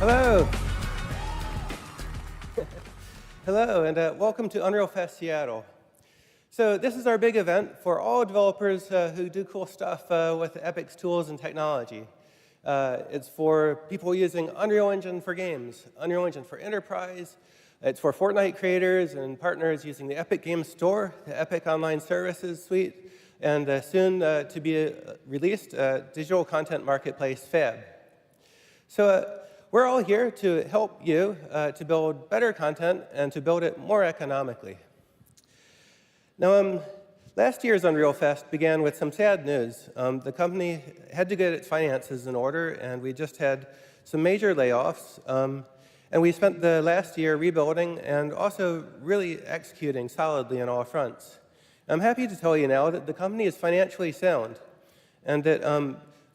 Hello. Hello, and welcome to Unreal Fest Seattle. So this is our big event for all developers who do cool stuff with Epic's tools and technology. It's for people using Unreal Engine for games, Unreal Engine for enterprise. It's for Fortnite creators and partners using the Epic Games Store, the Epic Online Services Suite, and soon to be released digital content marketplace Fab. So we're all here to help you to build better content and to build it more economically. Now, last year's Unreal Fest began with some sad news. The company had to get its finances in order, and we just had some major layoffs. And we spent the last year rebuilding and also really executing solidly on all fronts. I'm happy to tell you now that the company is financially sound, and that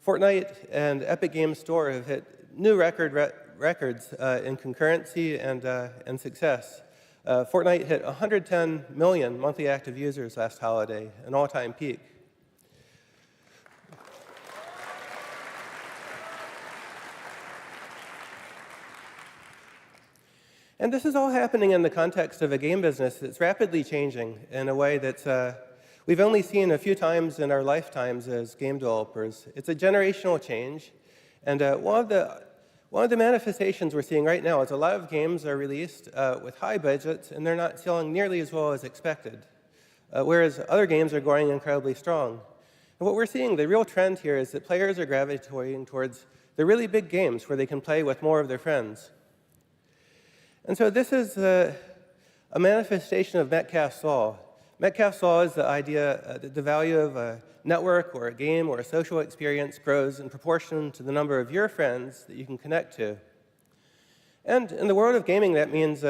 Fortnite and Epic Games Store have hit new records in concurrency and success. Fortnite hit 110 million monthly active users last holiday, an all-time peak. And this is all happening in the context of a game business that's rapidly changing in a way that we've only seen a few times in our lifetimes as game developers. It's a generational change, and one of the manifestations we're seeing right now is a lot of games are released with high budgets, and they're not selling nearly as well as expected, whereas other games are going incredibly strong. And what we're seeing, the real trend here, is that players are gravitating towards the really big games where they can play with more of their friends. And so this is a manifestation of Metcalfe's law. Metcalfe's law is the idea that the value of a network or a game or a social experience grows in proportion to the number of your friends that you can connect to. And in the world of gaming, that means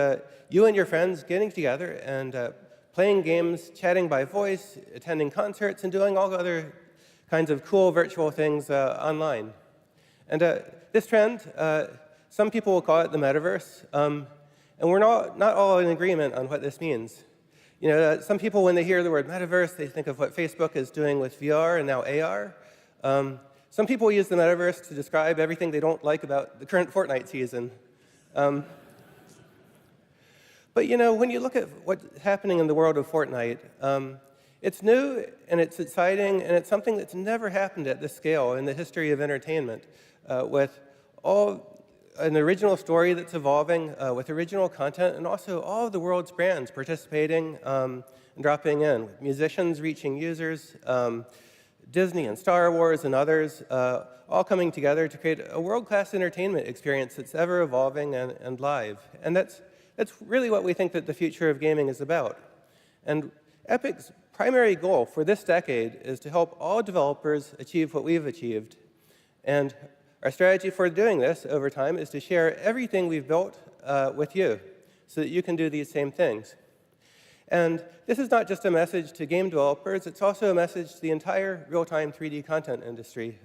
you and your friends getting together and playing games, chatting by voice, attending concerts, and doing all the other kinds of cool virtual things online. And this trend, some people will call it the metaverse, and we're not all in agreement on what this means. You know, some people, when they hear the word metaverse, they think of what Facebook is doing with VR and now AR. Some people use the metaverse to describe everything they don't like about the current Fortnite season. But you know, when you look at what's happening in the world of Fortnite, it's new and it's exciting, and it's something that's never happened at this scale in the history of entertainment, with an original story that's evolving with original content, and also all of the world's brands participating and dropping in, with musicians reaching users, Disney and Star Wars and others, all coming together to create a world-class entertainment experience that's ever evolving and live. And that's really what we think that the future of gaming is about. And Epic's primary goal for this decade is to help all developers achieve what we've achieved. And our strategy for doing this over time is to share everything we've built with you so that you can do these same things. And this is not just a message to game developers, it's also a message to the entire real-time 3D content industry.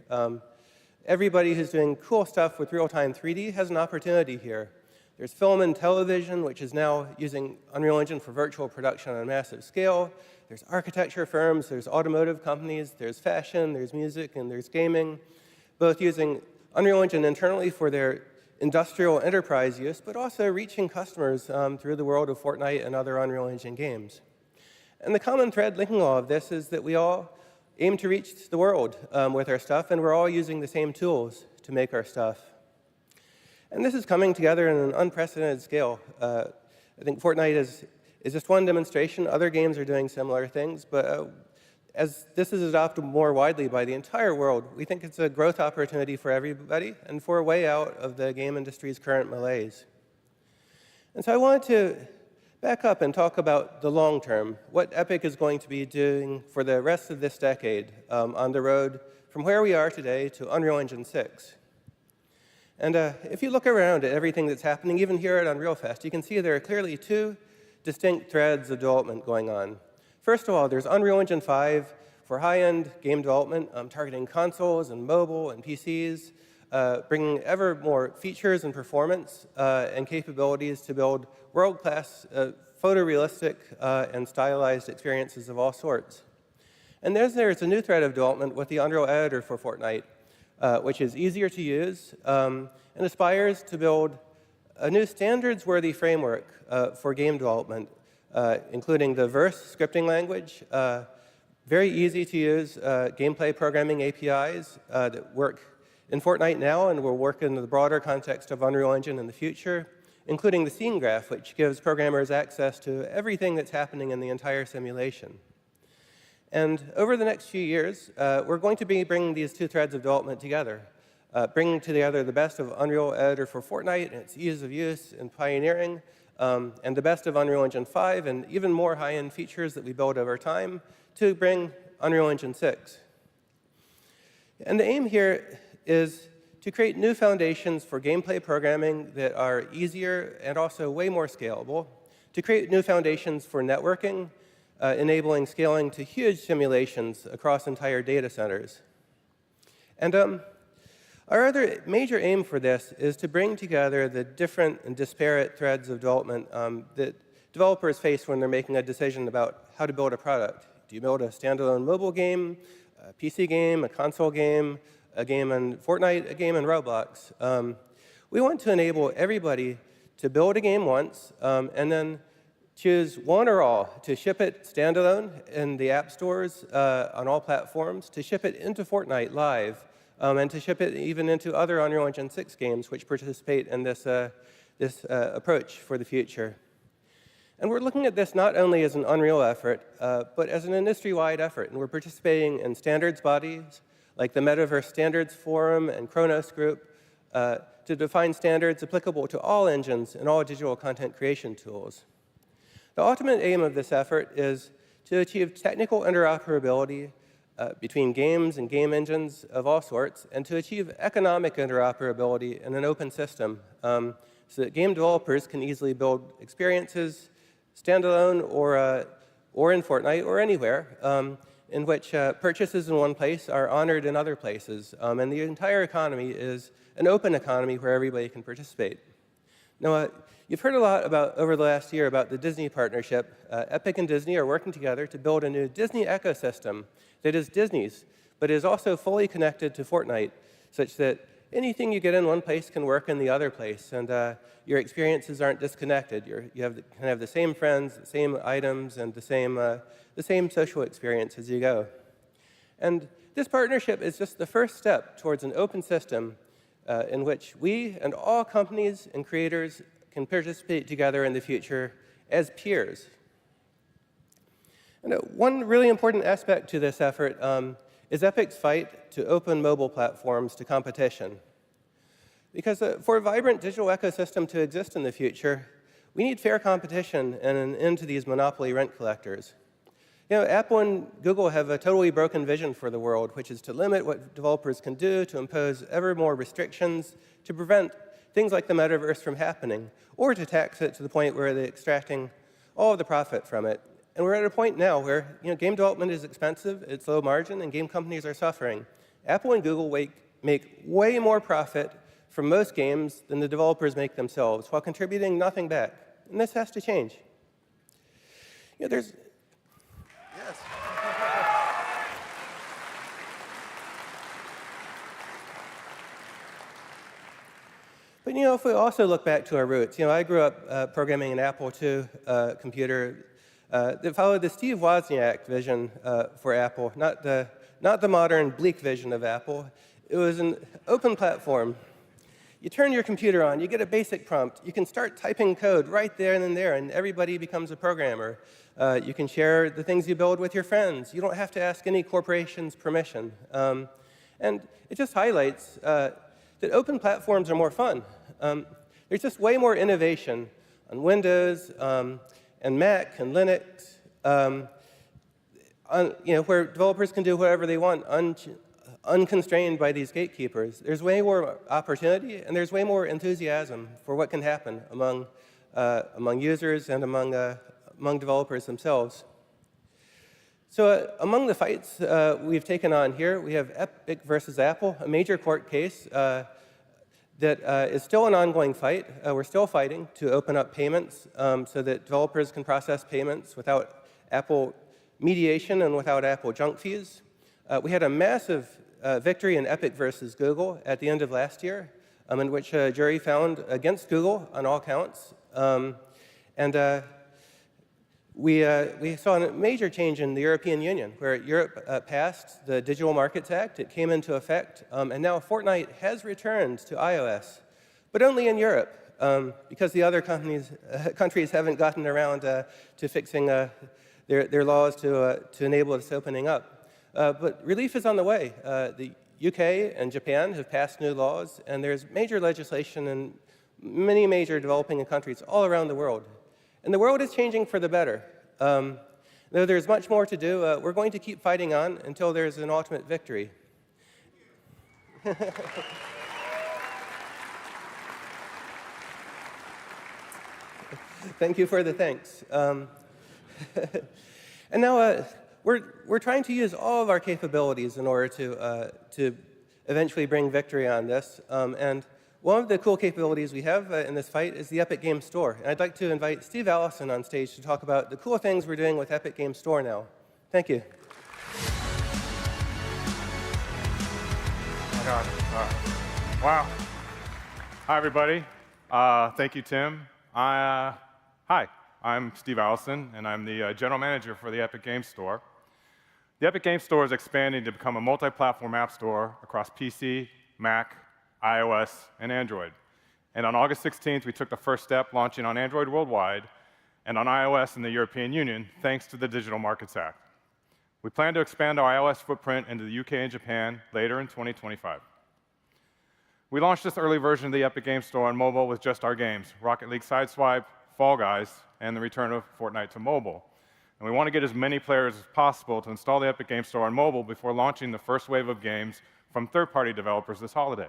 Everybody who's doing cool stuff with real-time 3D has an opportunity here. There's film and television, which is now using Unreal Engine for virtual production on a massive scale. There's architecture firms, there's automotive companies, there's fashion, there's music, and there's gaming, both using Unreal Engine internally for their industrial enterprise use, but also reaching customers through the world of Fortnite and other Unreal Engine games. And the common thread linking all of this is that we all aim to reach the world with our stuff, and we're all using the same tools to make our stuff. And this is coming together in an unprecedented scale. I think Fortnite is just one demonstration. Other games are doing similar things, but as this is adopted more widely by the entire world, we think it's a growth opportunity for everybody and for a way out of the game industry's current malaise. And so I wanted to back up and talk about the long term, what Epic is going to be doing for the rest of this decade on the road from where we are today to Unreal Engine 6. And if you look around at everything that's happening, even here at Unreal Fest, you can see there are clearly two distinct threads of development going on. First of all, there's Unreal Engine 5 for high-end game development, targeting consoles and mobile and PCs, bringing ever more features and performance and capabilities to build world-class, photorealistic and stylized experiences of all sorts. And there's a new thread of development with the Unreal Editor for Fortnite, which is easier to use and aspires to build a new standards-worthy framework for game development, including the verse scripting language, very easy to use gameplay programming APIs that work in Fortnite now and will work in the broader context of Unreal Engine in the future, including the scene graph, which gives programmers access to everything that's happening in the entire simulation. And over the next few years, we're going to be bringing these two threads of development together, bringing together the best of Unreal Editor for Fortnite and its ease of use and pioneering, and the best of Unreal Engine 5 and even more high-end features that we build over time to bring Unreal Engine 6. And the aim here is to create new foundations for gameplay programming that are easier and also way more scalable, to create new foundations for networking, enabling scaling to huge simulations across entire data centers. And our other major aim for this is to bring together the different and disparate threads of development that developers face when they're making a decision about how to build a product. Do you build a standalone mobile game, a PC game, a console game, a game in Fortnite, a game in Roblox? We want to enable everybody to build a game once and then choose one or all, to ship it standalone in the app stores on all platforms, to ship it into Fortnite live, and to ship it even into other Unreal Engine 6 games which participate in this approach for the future. And we're looking at this not only as an Unreal effort, but as an industry-wide effort. And we're participating in standards bodies like the Metaverse Standards Forum and Kronos Group to define standards applicable to all engines and all digital content creation tools. The ultimate aim of this effort is to achieve technical interoperability between games and game engines of all sorts, and to achieve economic interoperability in an open system so that game developers can easily build experiences standalone or in Fortnite or anywhere in which purchases in one place are honored in other places. And the entire economy is an open economy where everybody can participate. Now, you've heard a lot about, over the last year, about the Disney partnership. Epic and Disney are working together to build a new Disney ecosystem that is Disney's, but is also fully connected to Fortnite, such that anything you get in one place can work in the other place, and your experiences aren't disconnected. You can have the same friends, the same items, and the same social experience as you go. And this partnership is just the first step towards an open system in which we and all companies and creators can participate together in the future as peers. And one really important aspect to this effort is Epic's fight to open mobile platforms to competition. Because for a vibrant digital ecosystem to exist in the future, we need fair competition and an end to these monopoly rent collectors. You know, Apple and Google have a totally broken vision for the world, which is to limit what developers can do, to impose ever more restrictions, to prevent things like the metaverse from happening, or to tax it to the point where they're extracting all of the profit from it. And we're at a point now where game development is expensive, it's low margin, and game companies are suffering. Apple and Google make way more profit from most games than the developers make themselves, while contributing nothing back. And this has to change. There's... Yes. But if we also look back to our roots, I grew up programming an Apple II computer that followed the Steve Wozniak vision for Apple, not the modern bleak vision of Apple. It was an open platform. You turn your computer on, you get a basic prompt, you can start typing code right there and there, and everybody becomes a programmer. You can share the things you build with your friends. You don't have to ask any corporation's permission. And it just highlights that open platforms are more fun. There's just way more innovation on Windows and Mac and Linux, where developers can do whatever they want, unconstrained by these gatekeepers. There's way more opportunity, and there's way more enthusiasm for what can happen among users and among developers themselves. So among the fights we've taken on here, we have Epic versus Apple, a major court case that is still an ongoing fight. We're still fighting to open up payments so that developers can process payments without Apple mediation and without Apple junk fees. We had a massive victory in Epic versus Google at the end of last year. in which a jury found against Google on all counts. We saw a major change in the European Union, where Europe passed the Digital Markets Act. It came into effect, and now Fortnite has returned to iOS, but only in Europe, because the other countries haven't gotten around to fixing their laws to enable this opening up. But relief is on the way. The UK and Japan have passed new laws, and there's major legislation in many major developing countries all around the world. And the world is changing for the better. Though there's much more to do, we're going to keep fighting on until there's an ultimate victory. Thank you for the thanks. And now we're trying to use all of our capabilities in order to eventually bring victory on this. And one of the cool capabilities we have in this fight is the Epic Games Store. And I'd like to invite Steve Allison on stage to talk about the cool things we're doing with Epic Games Store now. Thank you. Oh my God. Wow. Hi, everybody. Thank you, Tim. Hi, I'm Steve Allison, and I'm the General Manager for the Epic Games Store. The Epic Games Store is expanding to become a multi-platform app store across PC, Mac, iOS, and Android. And on August 16th, we took the first step, launching on Android worldwide and on iOS in the European Union, thanks to the Digital Markets Act. We plan to expand our iOS footprint into the UK and Japan later in 2025. We launched this early version of the Epic Games Store on mobile with just our games, Rocket League Sideswipe, Fall Guys, and the return of Fortnite to mobile. And we want to get as many players as possible to install the Epic Games Store on mobile before launching the first wave of games from third-party developers this holiday.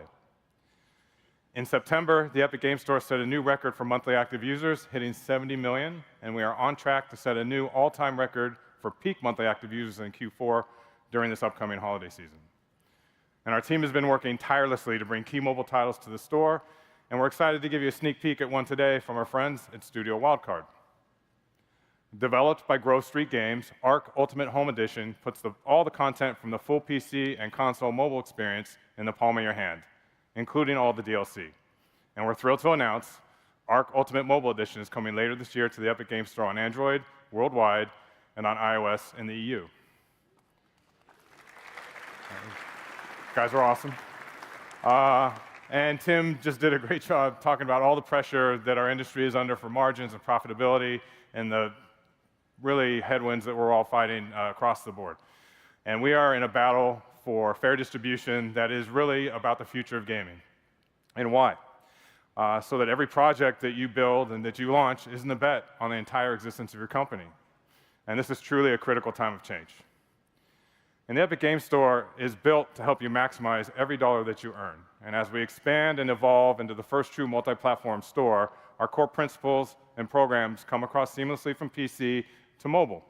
In September, the Epic Games Store set a new record for monthly active users, hitting 70 million, and we are on track to set a new all-time record for peak monthly active users in Q4 during this upcoming holiday season. And our team has been working tirelessly to bring key mobile titles to the store, and we're excited to give you a sneak peek at one today from our friends at Studio Wildcard. Developed by Grove Street Games, Ark Ultimate Home Edition puts all the content from the full PC and console mobile experience in the palm of your hand, including all the DLC. And we're thrilled to announce Ark Ultimate Mobile Edition is coming later this year to the Epic Games Store on Android, worldwide, and on iOS in the EU. You guys are awesome. And Tim just did a great job talking about all the pressure that our industry is under for margins and profitability and the really headwinds that we're all fighting across the board. And we are in a battle for fair distribution that is really about the future of gaming. And why? So that every project that you build and that you launch isn't a bet on the entire existence of your company. And this is truly a critical time of change. And the Epic Games Store is built to help you maximize every dollar that you earn. And as we expand and evolve into the first true multi-platform store, our core principles and programs come across seamlessly from PC to mobile,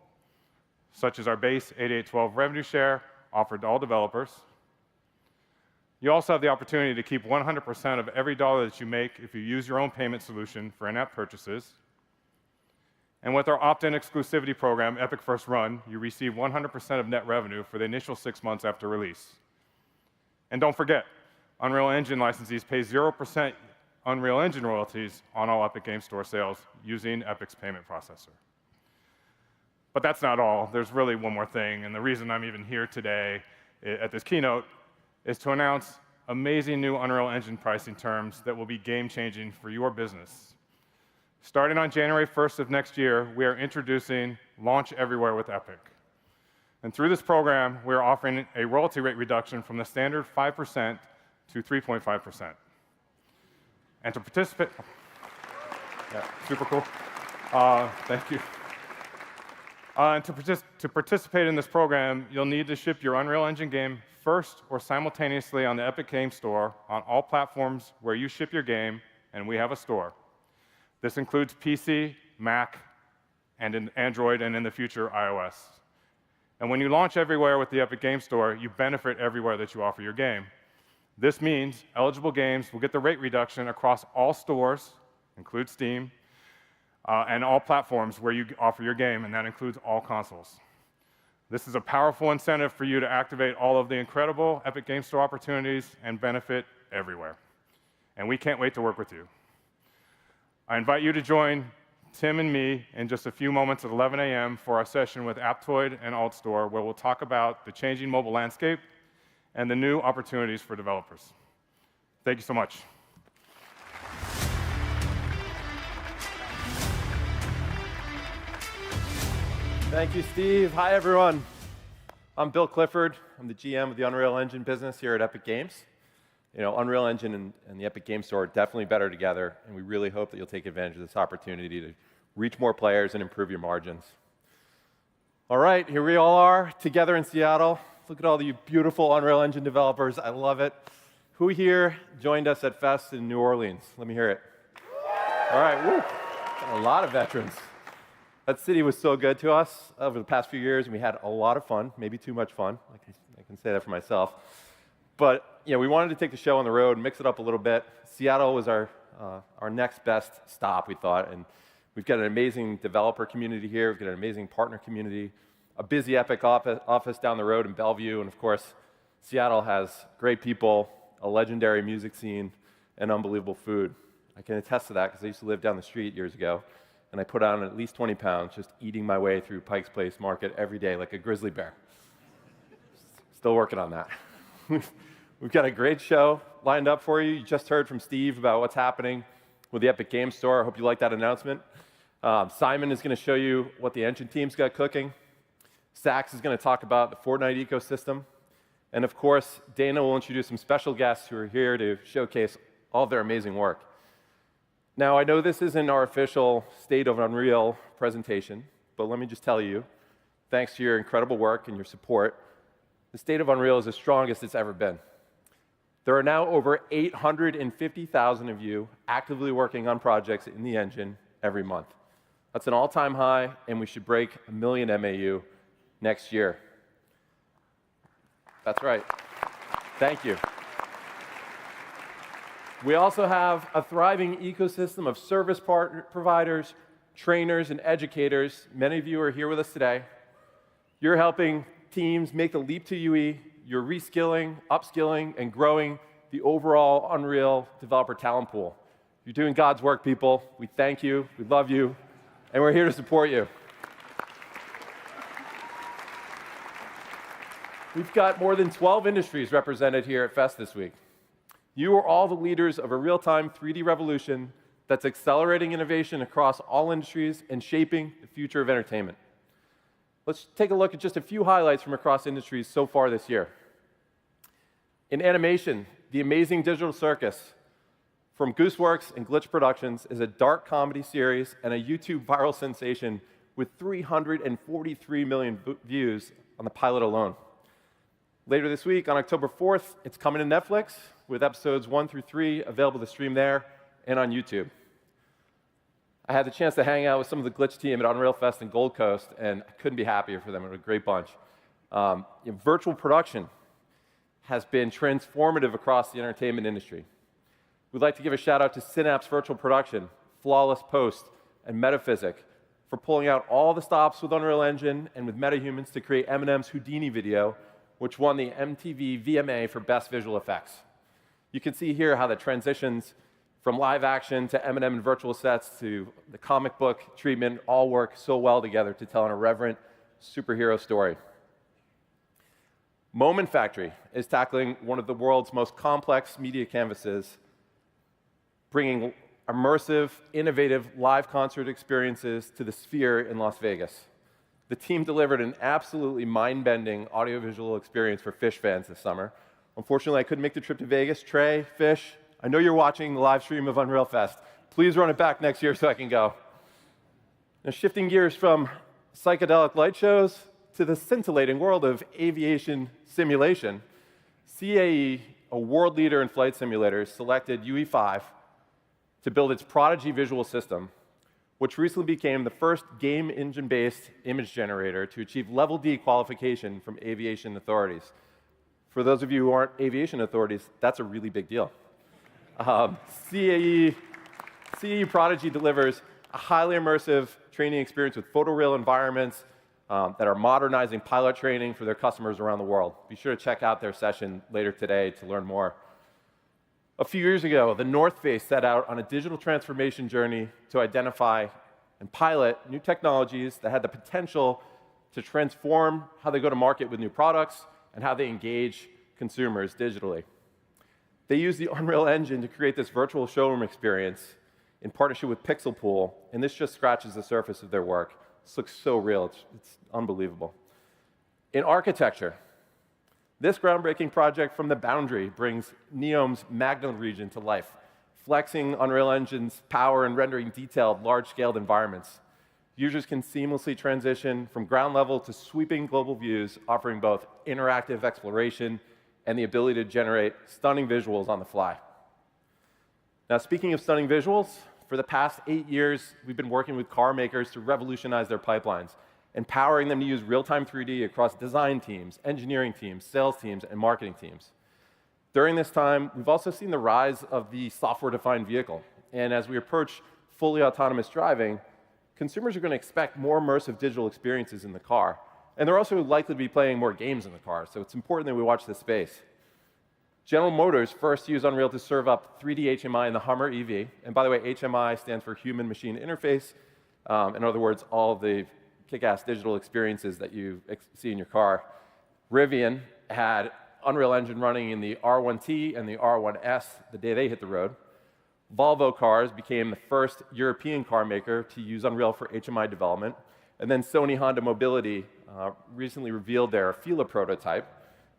such as our base 8812 revenue share offered to all developers. You also have the opportunity to keep 100% of every dollar that you make if you use your own payment solution for in-app purchases. And with our opt-in exclusivity program, Epic First Run, you receive 100% of net revenue for the initial 6 months after release. And don't forget, Unreal Engine licensees pay 0% Unreal Engine royalties on all Epic Games Store sales using Epic's payment processor. But that's not all. There's really one more thing, and the reason I'm even here today at this keynote is to announce amazing new Unreal Engine pricing terms that will be game-changing for your business. Starting on January 1st of next year, we are introducing Launch Everywhere with Epic. And through this program, we are offering a royalty rate reduction from the standard 5% to 3.5%. And to participate, yeah, super cool. Thank you. And to participate in this program, you'll need to ship your Unreal Engine game first or simultaneously on the Epic Games Store on all platforms where you ship your game, and we have a store. This includes PC, Mac, and in Android, and in the future, iOS. And when you launch everywhere with the Epic Games Store, you benefit everywhere that you offer your game. This means eligible games will get the rate reduction across all stores, include Steam, and all platforms where you offer your game, and that includes all consoles. This is a powerful incentive for you to activate all of the incredible Epic Games Store opportunities and benefit everywhere. and we can't wait to work with you. I invite you to join Tim and me in just a few moments at 11 a.m. for our session with Aptoid and AltStore, where we'll talk about the changing mobile landscape and the new opportunities for developers. Thank you so much. Thank you, Steve. Hi, everyone. I'm Bill Clifford. I'm the GM of the Unreal Engine business here at Epic Games. You know, Unreal Engine and the Epic Games Store are definitely better together, and we really hope that you'll take advantage of this opportunity to reach more players and improve your margins. All right, here we all are together in Seattle. Look at all the beautiful Unreal Engine developers. I love it. Who here joined us at Fest in New Orleans? Let me hear it. All right, woo. Got a lot of veterans. That city was so good to us over the past few years, and we had a lot of fun, maybe too much fun. I can say that for myself. But we wanted to take the show on the road, mix it up a little bit. Seattle was our next best stop, we thought, and we've got an amazing developer community here. We've got an amazing partner community, a busy Epic office down the road in Bellevue, and of course, Seattle has great people, a legendary music scene, and unbelievable food. I can attest to that because I used to live down the street years ago, and I put on at least 20 pounds just eating my way through Pike's Place Market every day like a grizzly bear. Still working on that. We've got a great show lined up for you. You just heard from Steve about what's happening with the Epic Games Store. I hope you like that announcement. Simon is going to show you what the engine team's got cooking. Sax is going to talk about the Fortnite ecosystem. And of course, Dana will introduce some special guests who are here to showcase all of their amazing work. Now, I know this isn't our official State of Unreal presentation, but let me just tell you, thanks to your incredible work and your support, the State of Unreal is the strongest it's ever been. There are now over 850,000 of you actively working on projects in the engine every month. That's an all-time high, and we should break 1 million MAU next year. That's right. Thank you. We also have a thriving ecosystem of service providers, trainers, and educators. Many of you are here with us today. You're helping teams make the leap to UE. You're reskilling, upskilling, and growing the overall Unreal developer talent pool. You're doing God's work, people. We thank you, we love you, and we're here to support you. We've got more than 12 industries represented here at Fest this week. You are all the leaders of a real-time 3D revolution that's accelerating innovation across all industries and shaping the future of entertainment. Let's take a look at just a few highlights from across industries so far this year. In animation, The Amazing Digital Circus from Gooseworks and Glitch Productions is a dark comedy series and a YouTube viral sensation with 343 million views on the pilot alone. Later this week, on October 4th, it's coming to Netflix with episodes 1 through 3 available to stream there and on YouTube. I had the chance to hang out with some of the Glitch team at Unreal Fest in Gold Coast, and I couldn't be happier for them. It was a great bunch. Virtual production has been transformative across the entertainment industry. We'd like to give a shout out to Synapse Virtual Production, Flawless Post, and Metaphysic for pulling out all the stops with Unreal Engine and with MetaHumans to create Eminem's Houdini video, which won the MTV VMA for Best Visual Effects. You can see here how the transitions from live action to Eminem and virtual sets to the comic book treatment all work so well together to tell an irreverent superhero story. Moment Factory is tackling one of the world's most complex media canvases, bringing immersive, innovative live concert experiences to the Sphere in Las Vegas. The team delivered an absolutely mind-bending audiovisual experience for Phish fans this summer. Unfortunately, I couldn't make the trip to Vegas. Trey, Phish, I know you're watching the live stream of Unreal Fest. Please run it back next year so I can go. Now, shifting gears from psychedelic light shows to the scintillating world of aviation simulation, CAE, a world leader in flight simulators, selected UE5 to build its Prodigy visual system, which recently became the first game engine-based image generator to achieve Level D qualification from aviation authorities. For those of you who aren't aviation authorities, that's a really big deal. CAE Prodigy delivers a highly immersive training experience with photoreal environments that are modernizing pilot training for their customers around the world. Be sure to check out their session later today to learn more. A few years ago, the North Face set out on a digital transformation journey to identify and pilot new technologies that had the potential to transform how they go to market with new products and how they engage consumers digitally. They used the Unreal Engine to create this virtual showroom experience in partnership with Pixel Pool, and this just scratches the surface of their work. This looks so real, it's unbelievable. In architecture, this groundbreaking project from the Boundary brings Neom's Magna region to life, flexing Unreal Engine's power and rendering detailed, large-scaled environments. Users can seamlessly transition from ground level to sweeping global views, offering both interactive exploration and the ability to generate stunning visuals on the fly. Now, speaking of stunning visuals, for the past 8 years, we've been working with car makers to revolutionize their pipelines, empowering them to use real-time 3D across design teams, engineering teams, sales teams, and marketing teams. During this time, we've also seen the rise of the software-defined vehicle. And as we approach fully autonomous driving, consumers are going to expect more immersive digital experiences in the car. And they're also likely to be playing more games in the car, so it's important that we watch this space. General Motors first used Unreal to serve up 3D HMI in the Hummer EV. And by the way, HMI stands for Human-Machine Interface. In other words, all of the kick-ass digital experiences that you see in your car. Rivian had Unreal Engine running in the R1T and the R1S the day they hit the road. Volvo Cars became the first European car maker to use Unreal for HMI development. And then Sony Honda Mobility recently revealed their Fila prototype,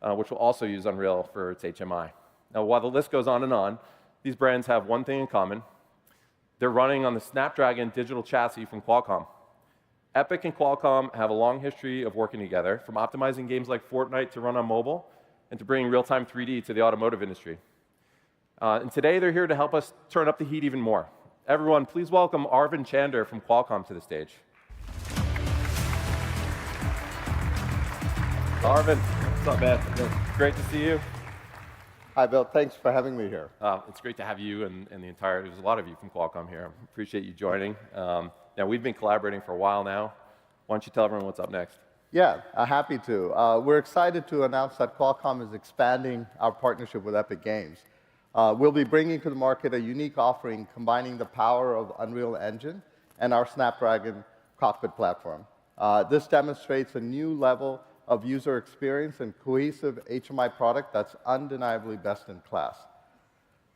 which will also use Unreal for its HMI. Now, while the list goes on and on, these brands have one thing in common. They're running on the Snapdragon digital chassis from Qualcomm. Epic and Qualcomm have a long history of working together, from optimizing games like Fortnite to run on mobile, and to bringing real-time 3D to the automotive industry. And today, they're here to help us turn up the heat even more. Everyone, please welcome Arvind Chander from Qualcomm to the stage. Arvind, what's up, man? Great to see you. Hi, Bill. Thanks for having me here. It's great to have you and the entire, there's a lot of you from Qualcomm here. Appreciate you joining. Now, we've been collaborating for a while now. Why don't you tell everyone what's up next? Yeah, happy to. We're excited to announce that Qualcomm is expanding our partnership with Epic Games. We'll be bringing to the market a unique offering combining the power of Unreal Engine and our Snapdragon cockpit platform. This demonstrates a new level of user experience and cohesive HMI product that's undeniably best in class.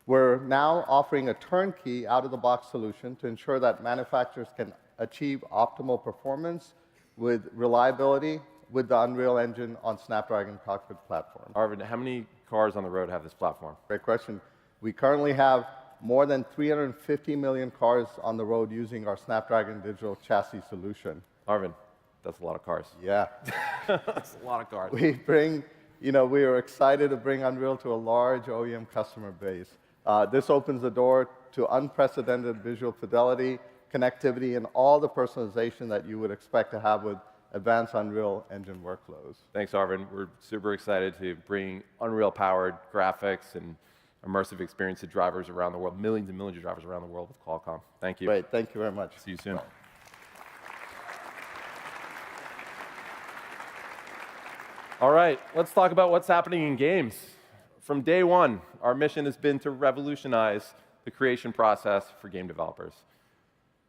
We're now offering a turnkey out-of-the-box solution to ensure that manufacturers can achieve optimal performance with reliability with the Unreal Engine on Snapdragon cockpit platform. Arvind, how many cars on the road have this platform? Great question. We currently have more than 350 million cars on the road using our Snapdragon digital chassis solution. Arvind, that's a lot of cars. Yeah. That's a lot of cars. We are excited to bring Unreal to a large OEM customer base. This opens the door to unprecedented visual fidelity, connectivity, and all the personalization that you would expect to have with advanced Unreal Engine workflows. Thanks, Arvind. We're super excited to bring Unreal-powered graphics and immersive experience to drivers around the world, millions and millions of drivers around the world with Qualcomm. Thank you. Great. Thank you very much. See you soon. All right, let's talk about what's happening in games. From day one, our mission has been to revolutionize the creation process for game developers.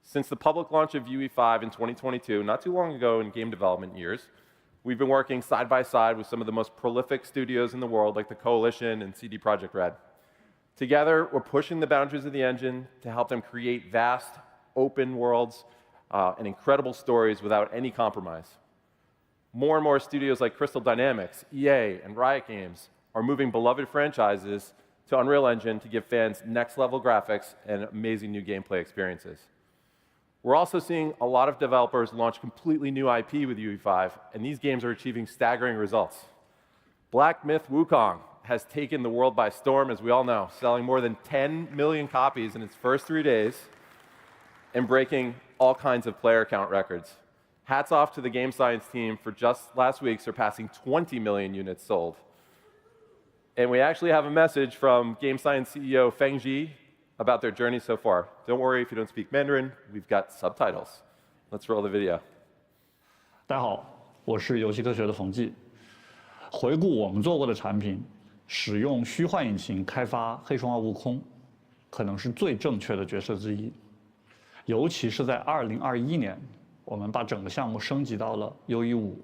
Since the public launch of UE5 in 2022, not too long ago in game development years, we've been working side by side with some of the most prolific studios in the world, like the Coalition and CD Projekt Red. Together, we're pushing the boundaries of the engine to help them create vast, open worlds and incredible stories without any compromise. More and more studios like Crystal Dynamics, EA, and Riot Games are moving beloved franchises to Unreal Engine to give fans next-level graphics and amazing new gameplay experiences. We're also seeing a lot of developers launch completely new IP with UE5, and these games are achieving staggering results. Black Myth Wukong has taken the world by storm, as we all know, selling more than 10 million copies in its first 3 days and breaking all kinds of player count records. Hats off to the game science team for just last week surpassing 20 million units sold. And we actually have a message from game science CEO Feng Ji about their journey so far. Don't worry if you don't speak Mandarin, we've got subtitles. Let's roll the video. 大家好，我是游戏科学的冯骥。回顾我们做过的产品，使用虚幻引擎开发黑神话悟空，可能是最正确的决策之一。尤其是在2021年，我们把整个项目升级到了 UE5，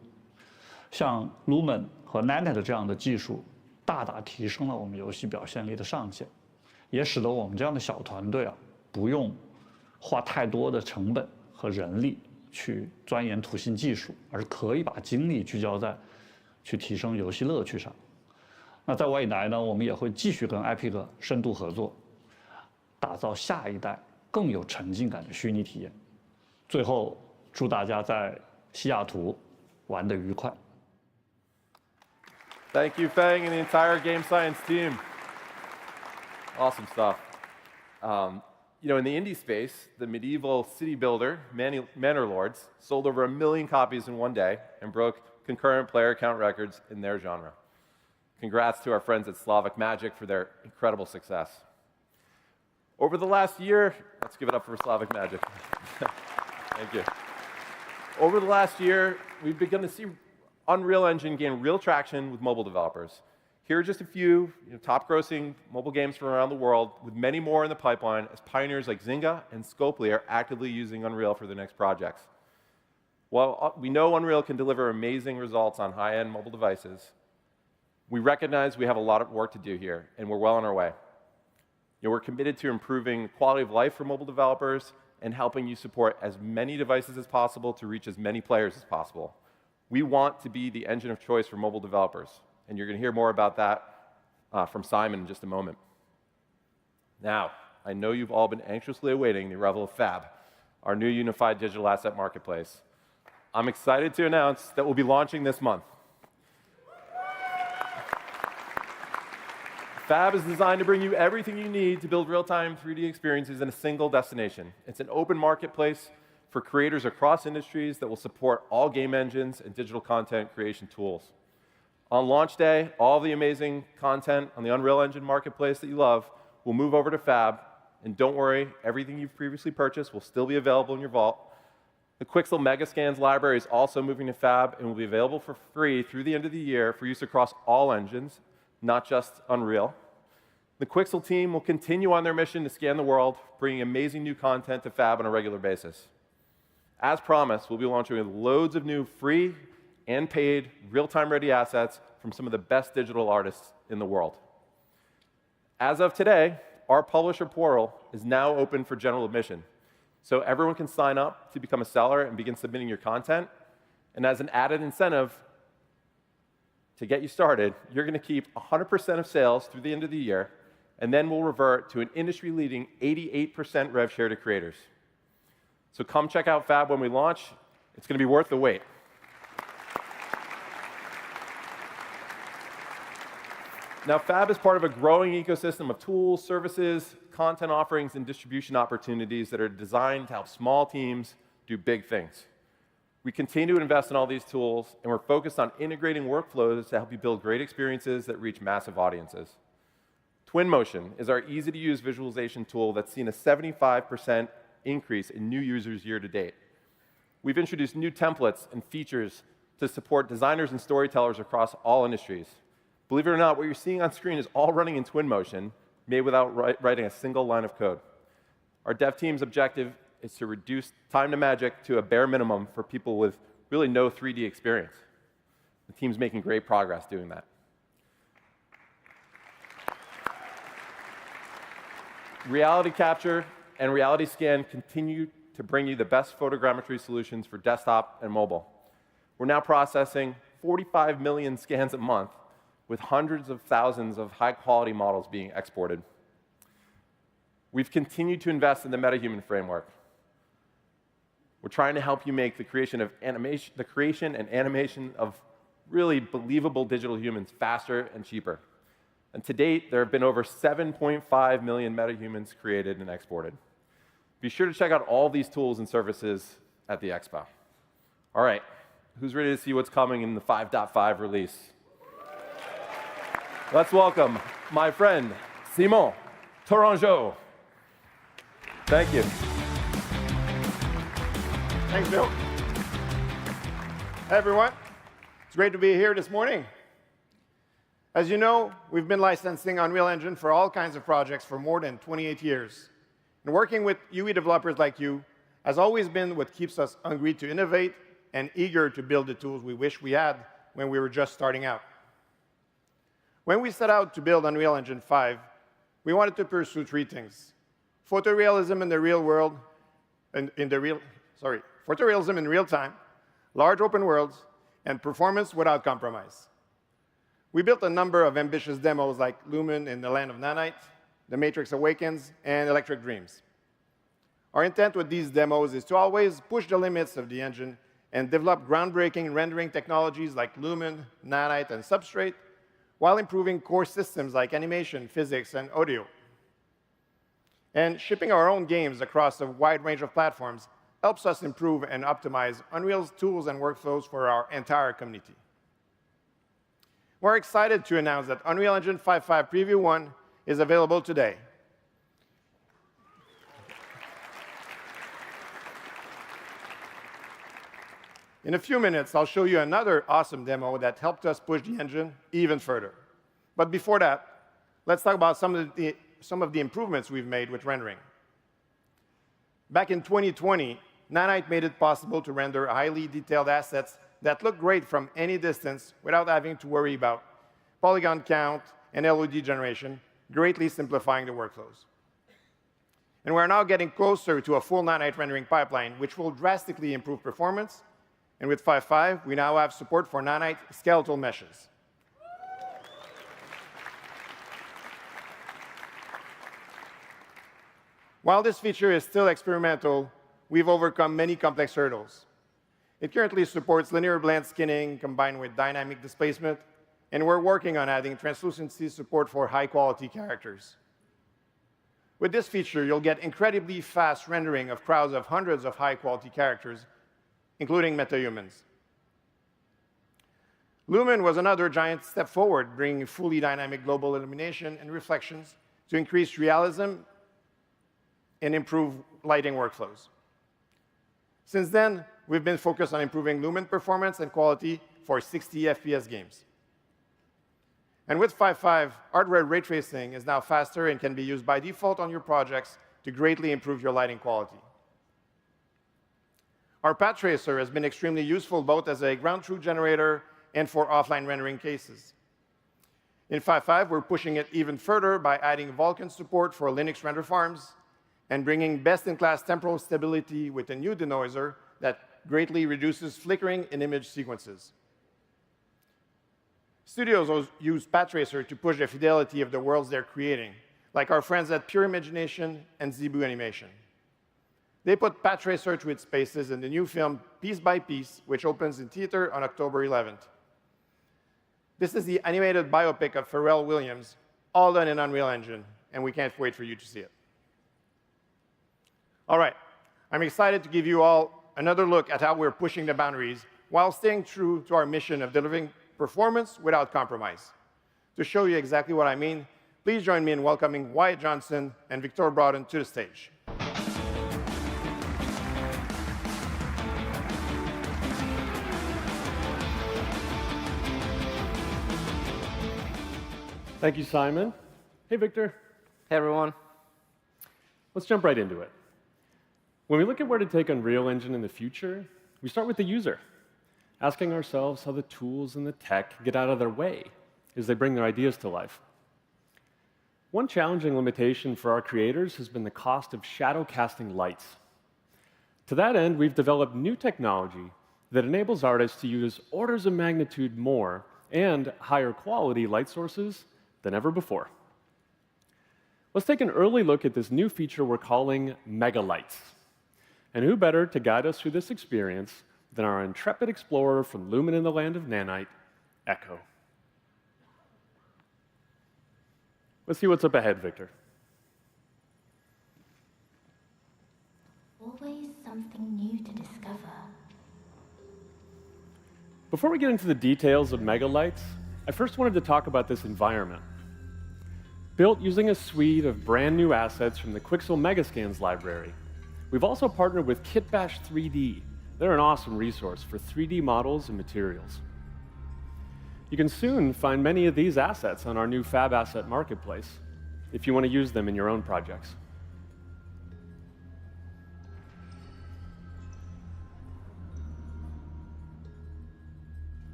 像 Lumen 和 Nanite 这样的技术，大大提升了我们游戏表现力的上限，也使得我们这样的小团队不用花太多的成本和人力去钻研图形技术，而是可以把精力聚焦在去提升游戏乐趣上。那在未来呢，我们也会继续跟 Epic 深度合作，打造下一代更有沉浸感的虚拟体验。最后，祝大家在西雅图玩得愉快。Thank you, Feng, and the entire Game Science team. Awesome stuff. You know, in the indie space, the medieval city builder, Manor Lords, sold over 1 million copies in one day and broke concurrent player count records in their genre. Congrats to our friends at Slavic Magic for their incredible success. Over the last year, let's give it up for Slavic Magic. Thank you. Over the last year, we've begun to see Unreal Engine gain real traction with mobile developers. Here are just a few top-grossing mobile games from around the world, with many more in the pipeline as pioneers like Zynga and Scopely are actively using Unreal for their next projects. While we know Unreal can deliver amazing results on high-end mobile devices, we recognize we have a lot of work to do here, and we're well on our way. We're committed to improving the quality of life for mobile developers and helping you support as many devices as possible to reach as many players as possible. We want to be the engine of choice for mobile developers, and you're going to hear more about that from Simon in just a moment. Now, I know you've all been anxiously awaiting the arrival of Fab, our new unified digital asset marketplace. I'm excited to announce that we'll be launching this month. Fab is designed to bring you everything you need to build real-time 3D experiences in a single destination. It's an open marketplace for creators across industries that will support all game engines and digital content creation tools. On launch day, all the amazing content on the Unreal Engine marketplace that you love will move over to Fab. And don't worry, everything you've previously purchased will still be available in your vault. The Quixel Megascans library is also moving to Fab and will be available for free through the end of the year for use across all engines, not just Unreal. The Quixel team will continue on their mission to scan the world, bringing amazing new content to Fab on a regular basis. As promised, we'll be launching with loads of new free and paid real-time ready assets from some of the best digital artists in the world. As of today, our publisher portal is now open for general admission, so everyone can sign up to become a seller and begin submitting your content. And as an added incentive to get you started, you're going to keep 100% of sales through the end of the year, and then we'll revert to an industry-leading 88% rev share to creators. So come check out Fab when we launch. It's going to be worth the wait. Now, Fab is part of a growing ecosystem of tools, services, content offerings, and distribution opportunities that are designed to help small teams do big things. We continue to invest in all these tools, and we're focused on integrating workflows to help you build great experiences that reach massive audiences. Twinmotion is our easy-to-use visualization tool that's seen a 75% increase in new users year to date. We've introduced new templates and features to support designers and storytellers across all industries. Believe it or not, what you're seeing on screen is all running in Twinmotion, made without writing a single line of code. Our dev team's objective is to reduce time to magic to a bare minimum for people with really no 3D experience. The team's making great progress doing that. Reality capture and reality scan continue to bring you the best photogrammetry solutions for desktop and mobile. We're now processing 45 million scans a month, with hundreds of thousands of high-quality models being exported. We've continued to invest in the MetaHuman framework. We're trying to help you make the creation and animation of really believable digital humans faster and cheaper. And to date, there have been over 7.5 million MetaHumans created and exported. Be sure to check out all these tools and services at the Expo. All right, who's ready to see what's coming in the 5.5 release? Let's welcome my friend, Simon Tourangeau. Thank you. Thanks, Bill. Hey, everyone. It's great to be here this morning. As you know, we've been licensing Unreal Engine for all kinds of projects for more than 28 years. And working with UE developers like you has always been what keeps us hungry to innovate and eager to build the tools we wish we had when we were just starting out. When we set out to build Unreal Engine 5, we wanted to pursue three things: photorealism in the real world, photorealism in real time, large open worlds, and performance without compromise. We built a number of ambitious demos like Lumen in the Land of Nanite, The Matrix Awakens, and Electric Dreams. Our intent with these demos is to always push the limits of the engine and develop groundbreaking rendering technologies like Lumen, Nanite, and Substrate, while improving core systems like animation, physics, and audio. And shipping our own games across a wide range of platforms helps us improve and optimize Unreal's tools and workflows for our entire community. We're excited to announce that Unreal Engine 5.5 Preview 1 is available today. In a few minutes, I'll show you another awesome demo that helped us push the engine even further. But before that, let's talk about some of the improvements we've made with rendering. Back in 2020, Nanite made it possible to render highly detailed assets that look great from any distance without having to worry about polygon count and LOD generation, greatly simplifying the workflows. And we're now getting closer to a full Nanite rendering pipeline, which will drastically improve performance. And with 5.5, we now have support for Nanite skeletal meshes. While this feature is still experimental, we've overcome many complex hurdles. It currently supports linear blend skinning combined with dynamic displacement, and we're working on adding translucency support for high-quality characters. With this feature, you'll get incredibly fast rendering of crowds of hundreds of high-quality characters, including metahumans. Lumen was another giant step forward, bringing fully dynamic global illumination and reflections to increase realism and improve lighting workflows. Since then, we've been focused on improving Lumen performance and quality for 60 FPS games. And with 5.5, hardware ray tracing is now faster and can be used by default on your projects to greatly improve your lighting quality. Our path tracer has been extremely useful both as a ground truth generator and for offline rendering cases. In 5.5, we're pushing it even further by adding Vulkan support for Linux render farms and bringing best-in-class temporal stability with a new denoiser that greatly reduces flickering in image sequences. Studios use path tracer to push the fidelity of the worlds they're creating, like our friends at Pure Imagination and Zebu Animation. They put path tracer to its paces in the new film Piece by Piece, which opens in theater on October 11th. This is the animated biopic of Pharrell Williams, all done in Unreal Engine, and we can't wait for you to see it. All right, I'm excited to give you all another look at how we're pushing the boundaries while staying true to our mission of delivering performance without compromise. To show you exactly what I mean, please join me in welcoming Wyatt Johnson and Victor Broughton to the stage. Thank you, Simon. Hey, Victor. Hey, everyone. Let's jump right into it. When we look at where to take Unreal Engine in the future, we start with the user, asking ourselves how the tools and the tech get out of their way as they bring their ideas to life. One challenging limitation for our creators has been the cost of shadow casting lights. To that end, we've developed new technology that enables artists to use orders of magnitude more and higher quality light sources than ever before. Let's take an early look at this new feature we're calling Mega Lights. And who better to guide us through this experience than our intrepid explorer from Lumen in the Land of Nanite, Echo. Let's see what's up ahead, Victor. Always something new to discover. Before we get into the details of Mega Lights, I first wanted to talk about this environment. Built using a suite of brand new assets from the Quixel Megascans library, we've also partnered with Kitbash 3D. They're an awesome resource for 3D models and materials. You can soon find many of these assets on our new Fab Asset Marketplace if you want to use them in your own projects.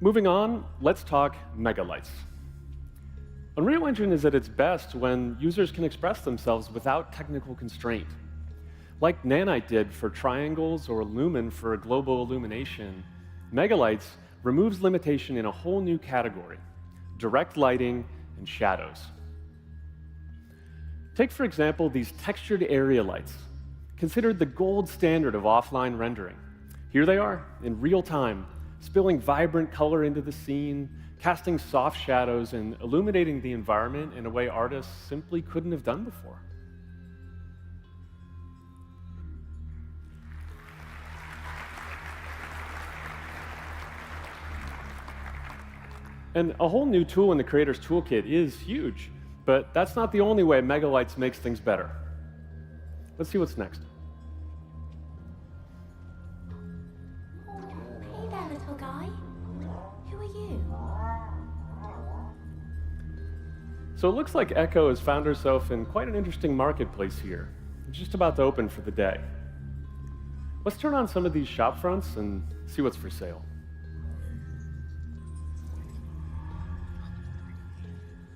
Moving on, let's talk megalights. Unreal Engine is at its best when users can express themselves without technical constraint. Like Nanite did for triangles or Lumen for global illumination, megalights removes limitation in a whole new category: direct lighting and shadows. Take, for example, these textured area lights, considered the gold standard of offline rendering. Here they are, in real time, spilling vibrant color into the scene, casting soft shadows, and illuminating the environment in a way artists simply couldn't have done before. And a whole new tool in the Creator's Toolkit is huge, but that's not the only way megalights makes things better. Let's see what's next. Hey there, little guy. Who are you? So it looks like Echo has found herself in quite an interesting marketplace here. It's just about to open for the day. Let's turn on some of these shop fronts and see what's for sale.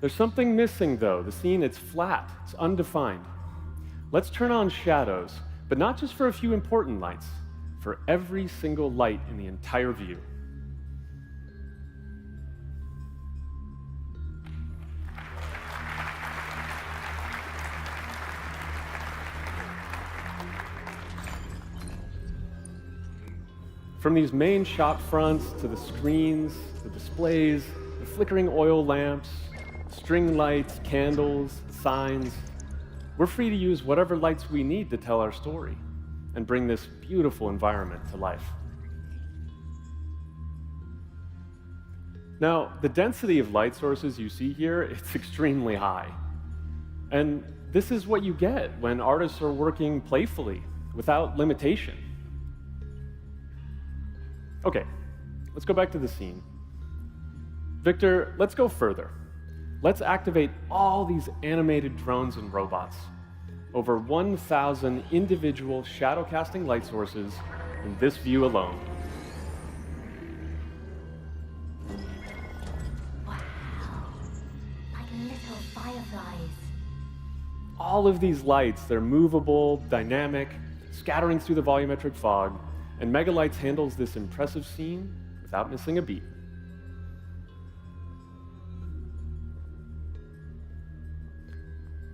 There's something missing, though. The scene, it's flat, it's undefined. Let's turn on shadows, but not just for a few important lights, for every single light in the entire view. From these main shop fronts to the screens, the displays, the flickering oil lamps, string lights, candles, signs, we're free to use whatever lights we need to tell our story and bring this beautiful environment to life. Now, the density of light sources you see here, it's extremely high. And this is what you get when artists are working playfully, without limitation. Okay, let's go back to the scene. Victor, let's go further. Let's activate all these animated drones and robots. Over 1,000 individual shadow casting light sources in this view alone. Wow. Like little fireflies. All of these lights, they're movable, dynamic, scattering through the volumetric fog, and Megalights handles this impressive scene without missing a beat.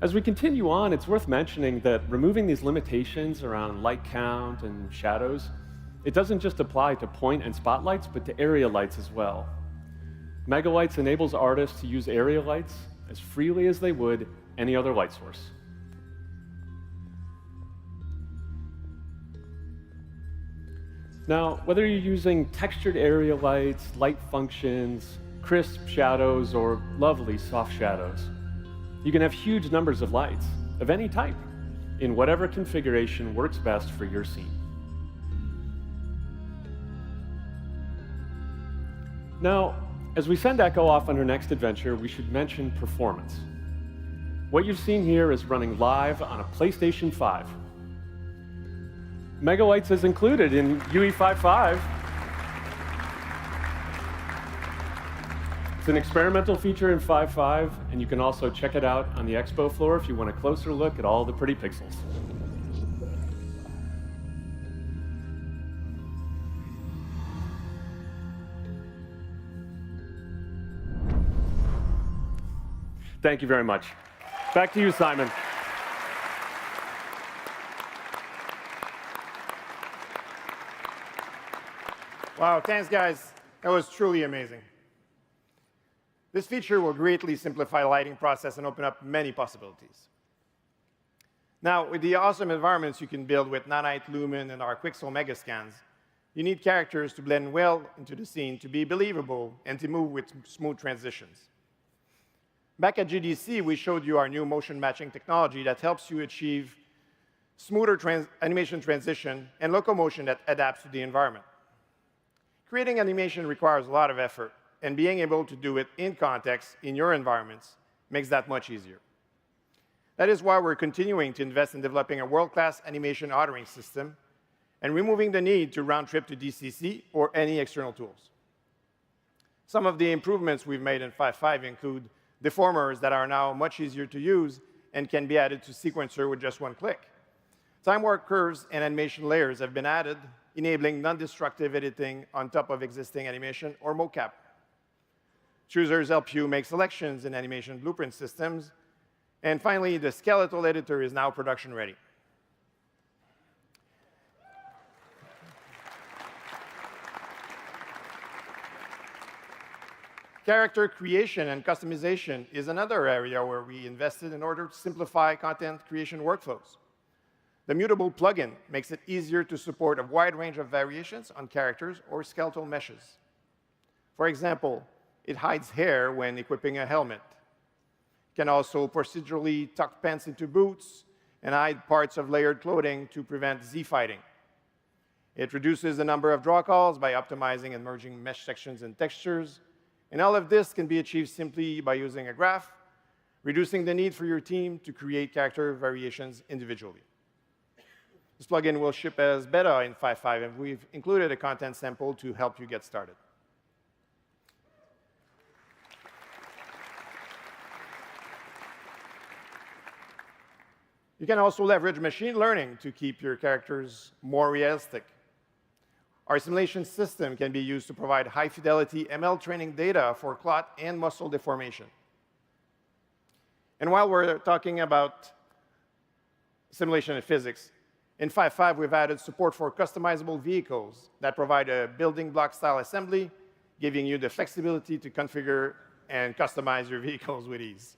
As we continue on, it's worth mentioning that removing these limitations around light count and shadows, it doesn't just apply to point and spotlights, but to area lights as well. Megalights enables artists to use area lights as freely as they would any other light source. Now, whether you're using textured area lights, light functions, crisp shadows, or lovely soft shadows, you can have huge numbers of lights of any type in whatever configuration works best for your scene. Now, as we send Echo off on her next adventure, we should mention performance. What you've seen here is running live on a PlayStation 5. Megalights is included in UE55. It's an experimental feature in 5.5, and you can also check it out on the expo floor if you want a closer look at all the pretty pixels. Thank you very much. Back to you, Simon. Wow, thanks, guys. That was truly amazing. This feature will greatly simplify the lighting process and open up many possibilities. Now, with the awesome environments you can build with Nanite, Lumen, and our Quixel Megascans, you need characters to blend well into the scene, to be believable, and to move with smooth transitions. Back at GDC, we showed you our new motion matching technology that helps you achieve smoother animation transition and locomotion that adapts to the environment. Creating animation requires a lot of effort, and being able to do it in context in your environments makes that much easier. That is why we're continuing to invest in developing a world-class animation authoring system and removing the need to round trip to DCC or any external tools. Some of the improvements we've made in 5.5 include deformers that are now much easier to use and can be added to sequencer with just one click. Time warp curves and animation layers have been added, enabling non-destructive editing on top of existing animation or mocap. Choosers help you make selections in animation blueprint systems. And finally, the skeletal editor is now production ready. Character creation and customization is another area where we invested in order to simplify content creation workflows. The Mutable plugin makes it easier to support a wide range of variations on characters or skeletal meshes. For example, it hides hair when equipping a helmet. It can also procedurally tuck pants into boots and hide parts of layered clothing to prevent Z-fighting. It reduces the number of draw calls by optimizing and merging mesh sections and textures. And all of this can be achieved simply by using a graph, reducing the need for your team to create character variations individually. This plugin will ship as beta in 5.5, and we've included a content sample to help you get started. You can also leverage machine learning to keep your characters more realistic. Our simulation system can be used to provide high-fidelity ML training data for clot and muscle deformation. And while we're talking about simulation and physics, in 5.5, we've added support for customizable vehicles that provide a building block-style assembly, giving you the flexibility to configure and customize your vehicles with ease.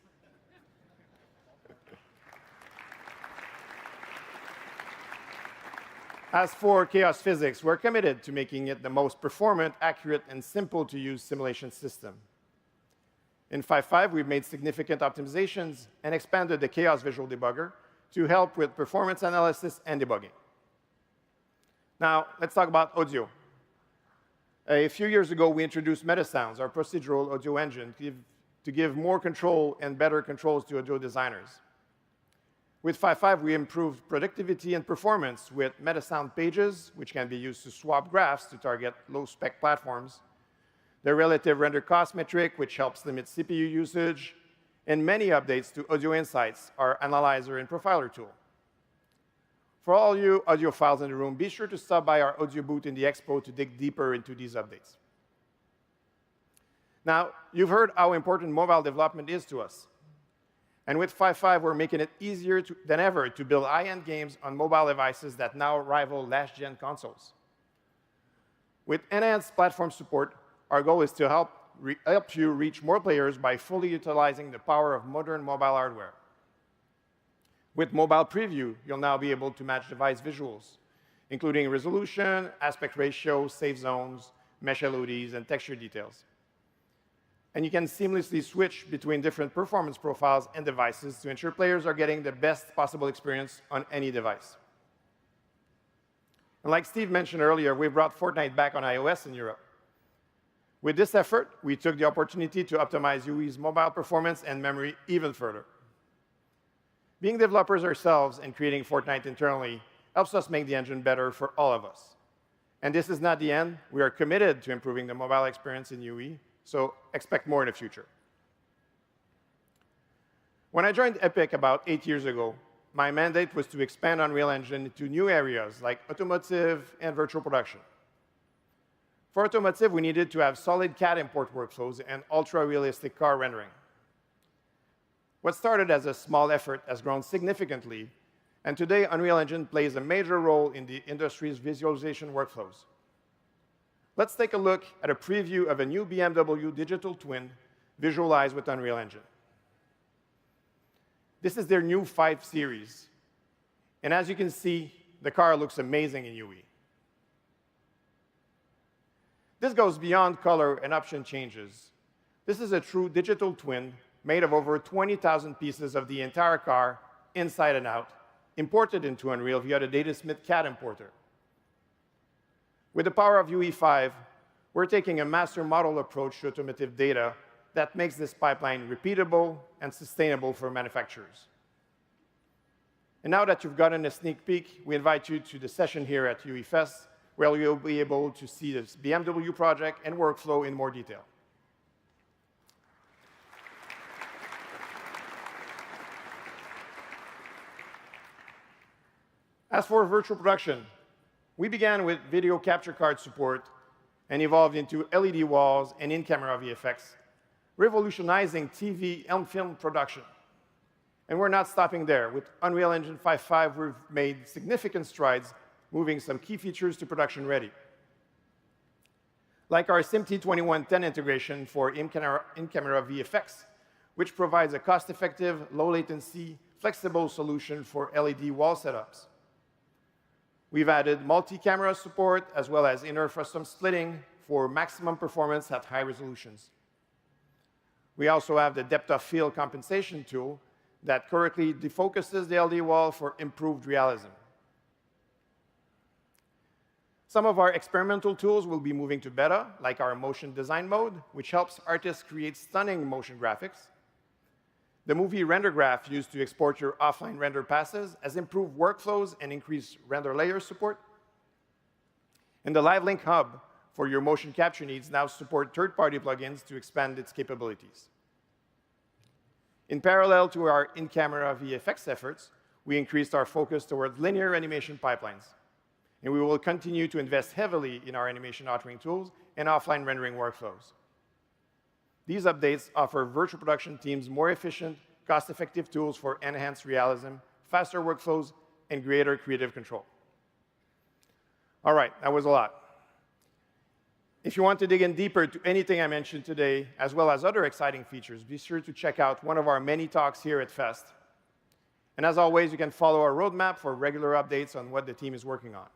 As for chaos physics, we're committed to making it the most performant, accurate, and simple-to-use simulation system. In 5.5, we've made significant optimizations and expanded the chaos visual debugger to help with performance analysis and debugging. Now, let's talk about audio. A few years ago, we introduced MetaSounds, our procedural audio engine, to give more control and better controls to audio designers. With 5.5, we improved productivity and performance with MetaSound pages, which can be used to swap graphs to target low-spec platforms, the relative render cost metric, which helps limit CPU usage, and many updates to Audio Insights, our analyzer and profiler tool. For all you audiophiles in the room, be sure to stop by our audio booth in the expo to dig deeper into these updates. Now, you've heard how important mobile development is to us. And with 5.5, we're making it easier than ever to build high-end games on mobile devices that now rival last-gen consoles. With enhanced platform support, our goal is to help you reach more players by fully utilizing the power of modern mobile hardware. With Mobile Preview, you'll now be able to match device visuals, including resolution, aspect ratio, safe zones, mesh LODs, and texture details. And you can seamlessly switch between different performance profiles and devices to ensure players are getting the best possible experience on any device. And like Steve mentioned earlier, we brought Fortnite back on iOS in Europe. With this effort, we took the opportunity to optimize UE's mobile performance and memory even further. Being developers ourselves and creating Fortnite internally helps us make the engine better for all of us. And this is not the end. We are committed to improving the mobile experience in UE, so expect more in the future. When I joined Epic about 8 years ago, my mandate was to expand Unreal Engine into new areas like automotive and virtual production. For automotive, we needed to have solid CAD import workflows and ultra-realistic car rendering. What started as a small effort has grown significantly, and today Unreal Engine plays a major role in the industry's visualization workflows. Let's take a look at a preview of a new BMW digital twin visualized with Unreal Engine. This is their new 5 Series, and as you can see, the car looks amazing in UE. This goes beyond color and option changes. This is a true digital twin made of over 20,000 pieces of the entire car, inside and out, imported into Unreal via the Datasmith CAD importer. With the power of UE5, we're taking a master model approach to automotive data that makes this pipeline repeatable and sustainable for manufacturers. And now that you've gotten a sneak peek, we invite you to the session here at UE Fest, where you'll be able to see this BMW project and workflow in more detail. As for virtual production, we began with video capture card support and evolved into LED walls and in-camera VFX, revolutionizing TV and film production. And we're not stopping there. With Unreal Engine 5.5, we've made significant strides, moving some key features to production ready. Like our SMT2110 integration for in-camera VFX, which provides a cost-effective, low-latency, flexible solution for LED wall setups. We've added multi-camera support, as well as inner frustum splitting for maximum performance at high resolutions. We also have the depth of field compensation tool that correctly defocuses the LED wall for improved realism. Some of our experimental tools will be moving to beta, like our motion design mode, which helps artists create stunning motion graphics. The movie render graph used to export your offline render passes has improved workflows and increased render layer support. And the Live Link Hub for your motion capture needs now support third-party plugins to expand its capabilities. In parallel to our in-camera VFX efforts, we increased our focus towards linear animation pipelines. And we will continue to invest heavily in our animation authoring tools and offline rendering workflows. These updates offer virtual production teams more efficient, cost-effective tools for enhanced realism, faster workflows, and greater creative control. All right, that was a lot. If you want to dig in deeper to anything I mentioned today, as well as other exciting features, be sure to check out one of our many talks here at Fest. And as always, you can follow our roadmap for regular updates on what the team is working on.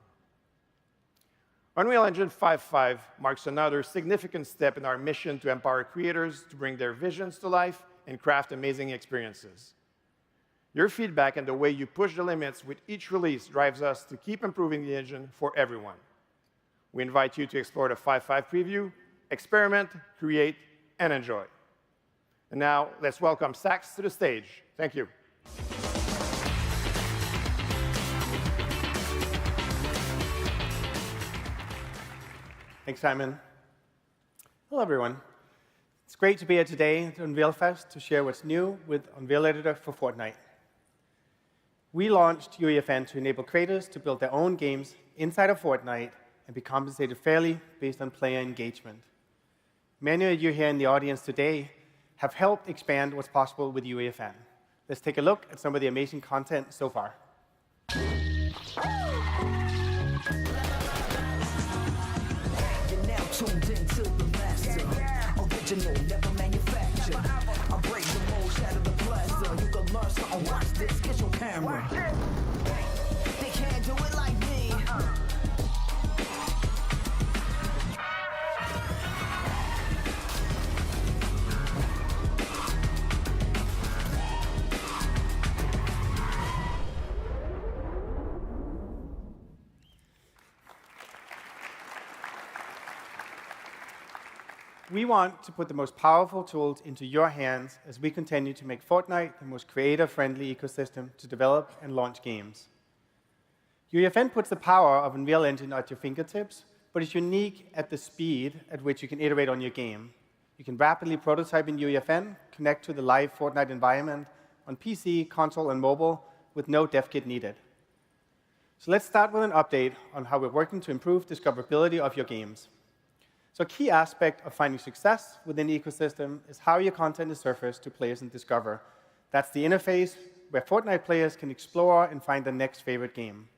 Unreal Engine 5.5 marks another significant step in our mission to empower creators to bring their visions to life and craft amazing experiences. Your feedback and the way you push the limits with each release drives us to keep improving the engine for everyone. We invite you to explore the 5.5 preview, experiment, create, and enjoy. And now, let's welcome Sax to the stage. Thank you. Thanks, Simon. Hello, everyone. It's great to be here today at Unreal Fest to share what's new with Unreal Editor for Fortnite. We launched UEFN to enable creators to build their own games inside of Fortnite and be compensated fairly based on player engagement. Many of you here in the audience today have helped expand what's possible with UEFN. Let's take a look at some of the amazing content so far. Tuned into the master, original, never manufactured. I break the mold, shatter the plaza. You can learn something, watch this, get your camera. They can't do it like me. We want to put the most powerful tools into your hands as we continue to make Fortnite the most creator-friendly ecosystem to develop and launch games. UEFN puts the power of Unreal Engine at your fingertips, but it's unique at the speed at which you can iterate on your game. You can rapidly prototype in UEFN, connect to the live Fortnite environment on PC, console, and mobile with no dev kit needed. So let's start with an update on how we're working to improve discoverability of your games. So a key aspect of finding success within the ecosystem is how your content is surfaced to players in Discover. That's the interface where Fortnite players can explore and find their next favorite game.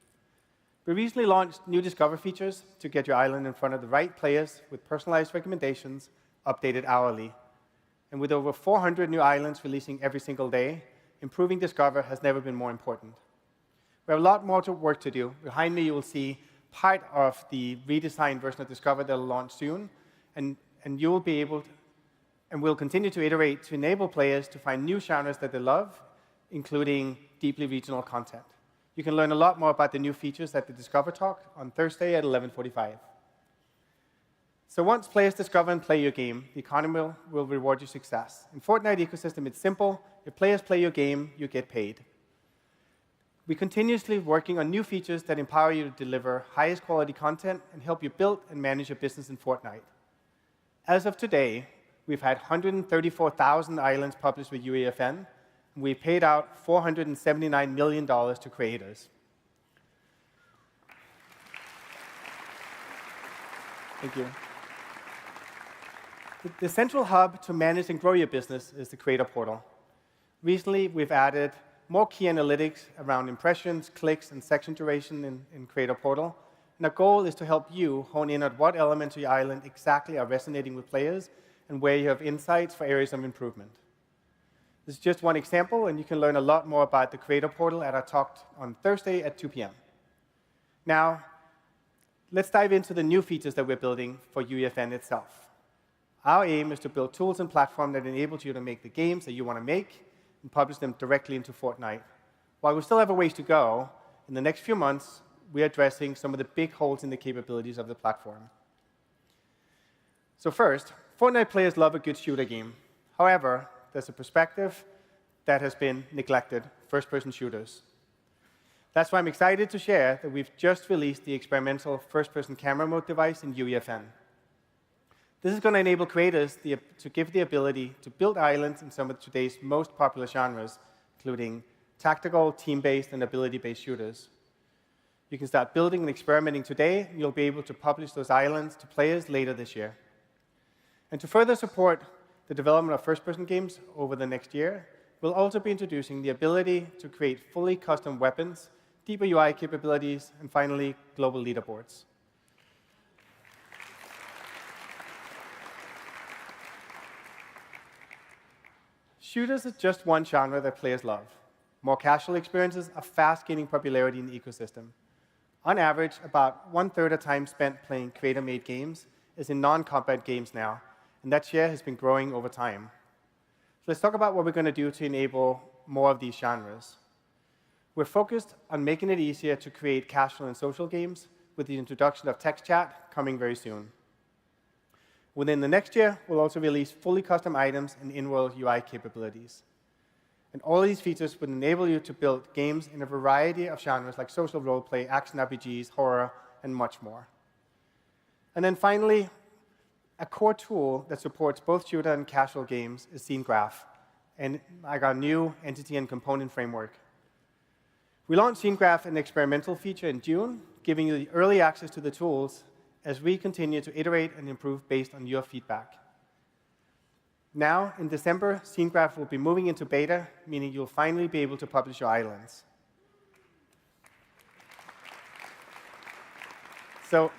We recently launched new Discover features to get your island in front of the right players with personalized recommendations updated hourly. And with over 400 new islands releasing every single day, improving Discover has never been more important. We have a lot more work to do. Behind me, you will see part of the redesigned version of Discover that will launch soon, and you will be able to, and we'll continue to iterate to enable players to find new genres that they love, including deeply regional content. You can learn a lot more about the new features at the Discover Talk on Thursday at 11:45. So once players discover and play your game, the economy will reward your success. In Fortnite ecosystem, it's simple. If players play your game, you get paid. We're continuously working on new features that empower you to deliver highest quality content and help you build and manage your business in Fortnite. As of today, we've had 134,000 islands published with UEFN, and we paid out $479 million to creators. Thank you. The central hub to manage and grow your business is the Creator Portal. Recently, we've added more key analytics around impressions, clicks, and section duration in Creator Portal. And our goal is to help you hone in on what elements of your island exactly are resonating with players and where you have insights for areas of improvement. This is just one example, and you can learn a lot more about the Creator Portal at our talk on Thursday at 2 p.m. Now, let's dive into the new features that we're building for UEFN itself. Our aim is to build tools and platforms that enable you to make the games that you want to make and publish them directly into Fortnite. While we still have a ways to go, in the next few months, we're addressing some of the big holes in the capabilities of the platform. So first, Fortnite players love a good shooter game. However, there's a perspective that has been neglected, first-person shooters. That's why I'm excited to share that we've just released the experimental first-person camera mode device in UEFN. This is going to enable creators to give the ability to build islands in some of today's most popular genres, including tactical, team-based, and ability-based shooters. You can start building and experimenting today, and you'll be able to publish those islands to players later this year. And to further support the development of first-person games over the next year, we'll also be introducing the ability to create fully custom weapons, deeper UI capabilities, and finally, global leaderboards. Shooters is just one genre that players love. More casual experiences are fast gaining popularity in the ecosystem. On average, about 1/3 of time spent playing creator-made games is in non-combat games now, and that share has been growing over time. So let's talk about what we're going to do to enable more of these genres. We're focused on making it easier to create casual and social games with the introduction of text chat coming very soon. Within the next year, we'll also release fully custom items and in-world UI capabilities. And all of these features would enable you to build games in a variety of genres like social roleplay, action RPGs, horror, and much more. And then finally, a core tool that supports both shooter and casual games is Scene Graph, and like our new entity and component framework. We launched Scene Graph, an experimental feature, in June, giving you the early access to the tools as we continue to iterate and improve based on your feedback. Now, in December, Scene Graph will be moving into beta, meaning you'll finally be able to publish your islands. So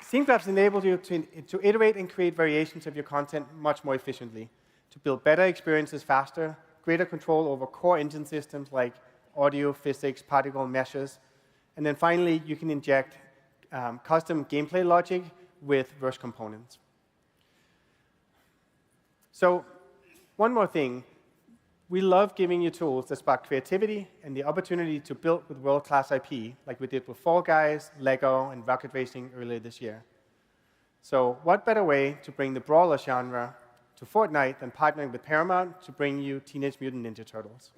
Scene Graphs enable you to iterate and create variations of your content much more efficiently, to build better experiences faster, greater control over core engine systems like audio, physics, particle meshes, and then finally, you can inject custom gameplay logic with verse components. So one more thing. We love giving you tools that spark creativity and the opportunity to build with world-class IP, like we did with Fall Guys, Lego, and Rocket Racing earlier this year. So what better way to bring the brawler genre to Fortnite than partnering with Paramount to bring you Teenage Mutant Ninja Turtles?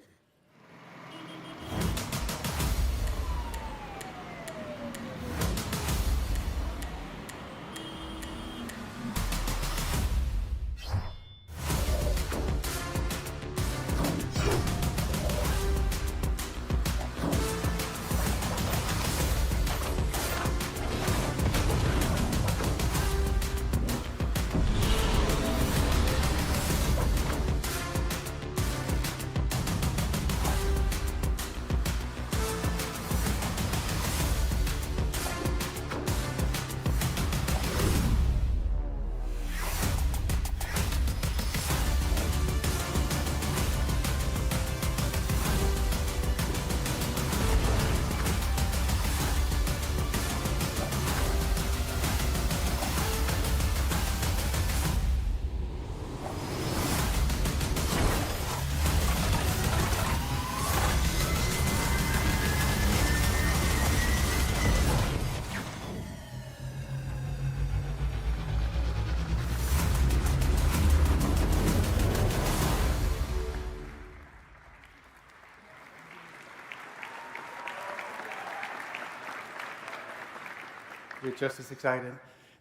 We're just as excited.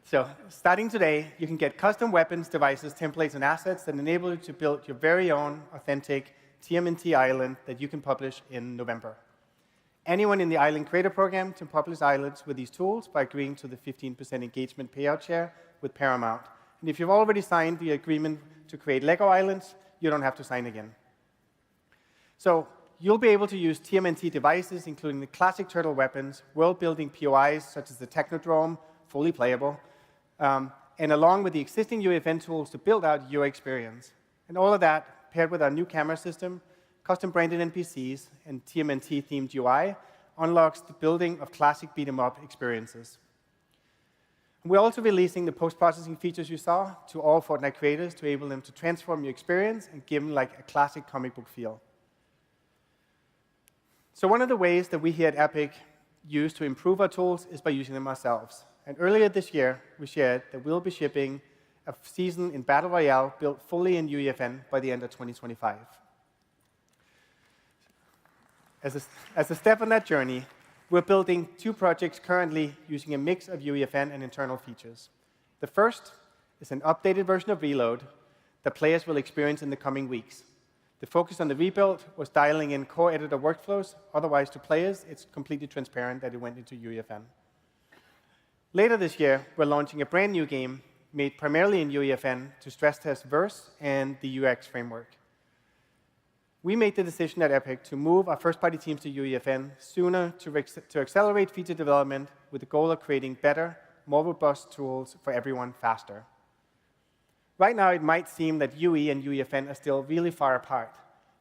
So starting today, you can get custom weapons, devices, templates, and assets that enable you to build your very own authentic TMNT island that you can publish in November. Anyone in the Island Creator Program can publish islands with these tools by agreeing to the 15% engagement payout share with Paramount. And if you've already signed the agreement to create Lego islands, you don't have to sign again. So you'll be able to use TMNT devices, including the classic turtle weapons, world-building POIs, such as the Technodrome, fully playable, and along with the existing UEFN tools to build out your experience. And all of that, paired with our new camera system, custom-branded NPCs, and TMNT-themed UI, unlocks the building of classic beat-em-up experiences. We're also releasing the post-processing features you saw to all Fortnite creators to enable them to transform your experience and give them like a classic comic book feel. So one of the ways that we here at Epic use to improve our tools is by using them ourselves. And earlier this year, we shared that we'll be shipping a season in Battle Royale built fully in UEFN by the end of 2025. As a step on that journey, we're building 2 projects currently using a mix of UEFN and internal features. The first is an updated version of Reload that players will experience in the coming weeks. The focus on the rebuild was dialing in core editor workflows. Otherwise, to players, it's completely transparent that it went into UEFN. Later this year, we're launching a brand new game made primarily in UEFN to stress test Verse and the UX framework. We made the decision at Epic to move our first-party teams to UEFN sooner to accelerate feature development with the goal of creating better, more robust tools for everyone faster. Right now, it might seem that UE and UEFN are still really far apart,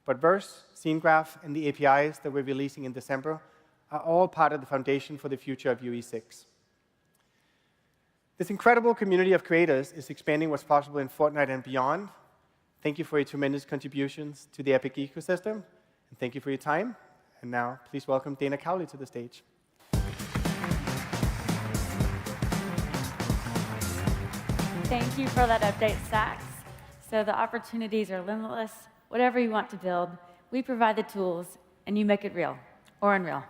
but Verse, Scene Graph, and the APIs that we're releasing in December are all part of the foundation for the future of UE6. This incredible community of creators is expanding what's possible in Fortnite and beyond. Thank you for your tremendous contributions to the Epic ecosystem, and thank you for your time. And now, please welcome Dana Cowley to the stage. Thank you for that update, Sax. So the opportunities are limitless. Whatever you want to build, we provide the tools, and you make it real, or unreal.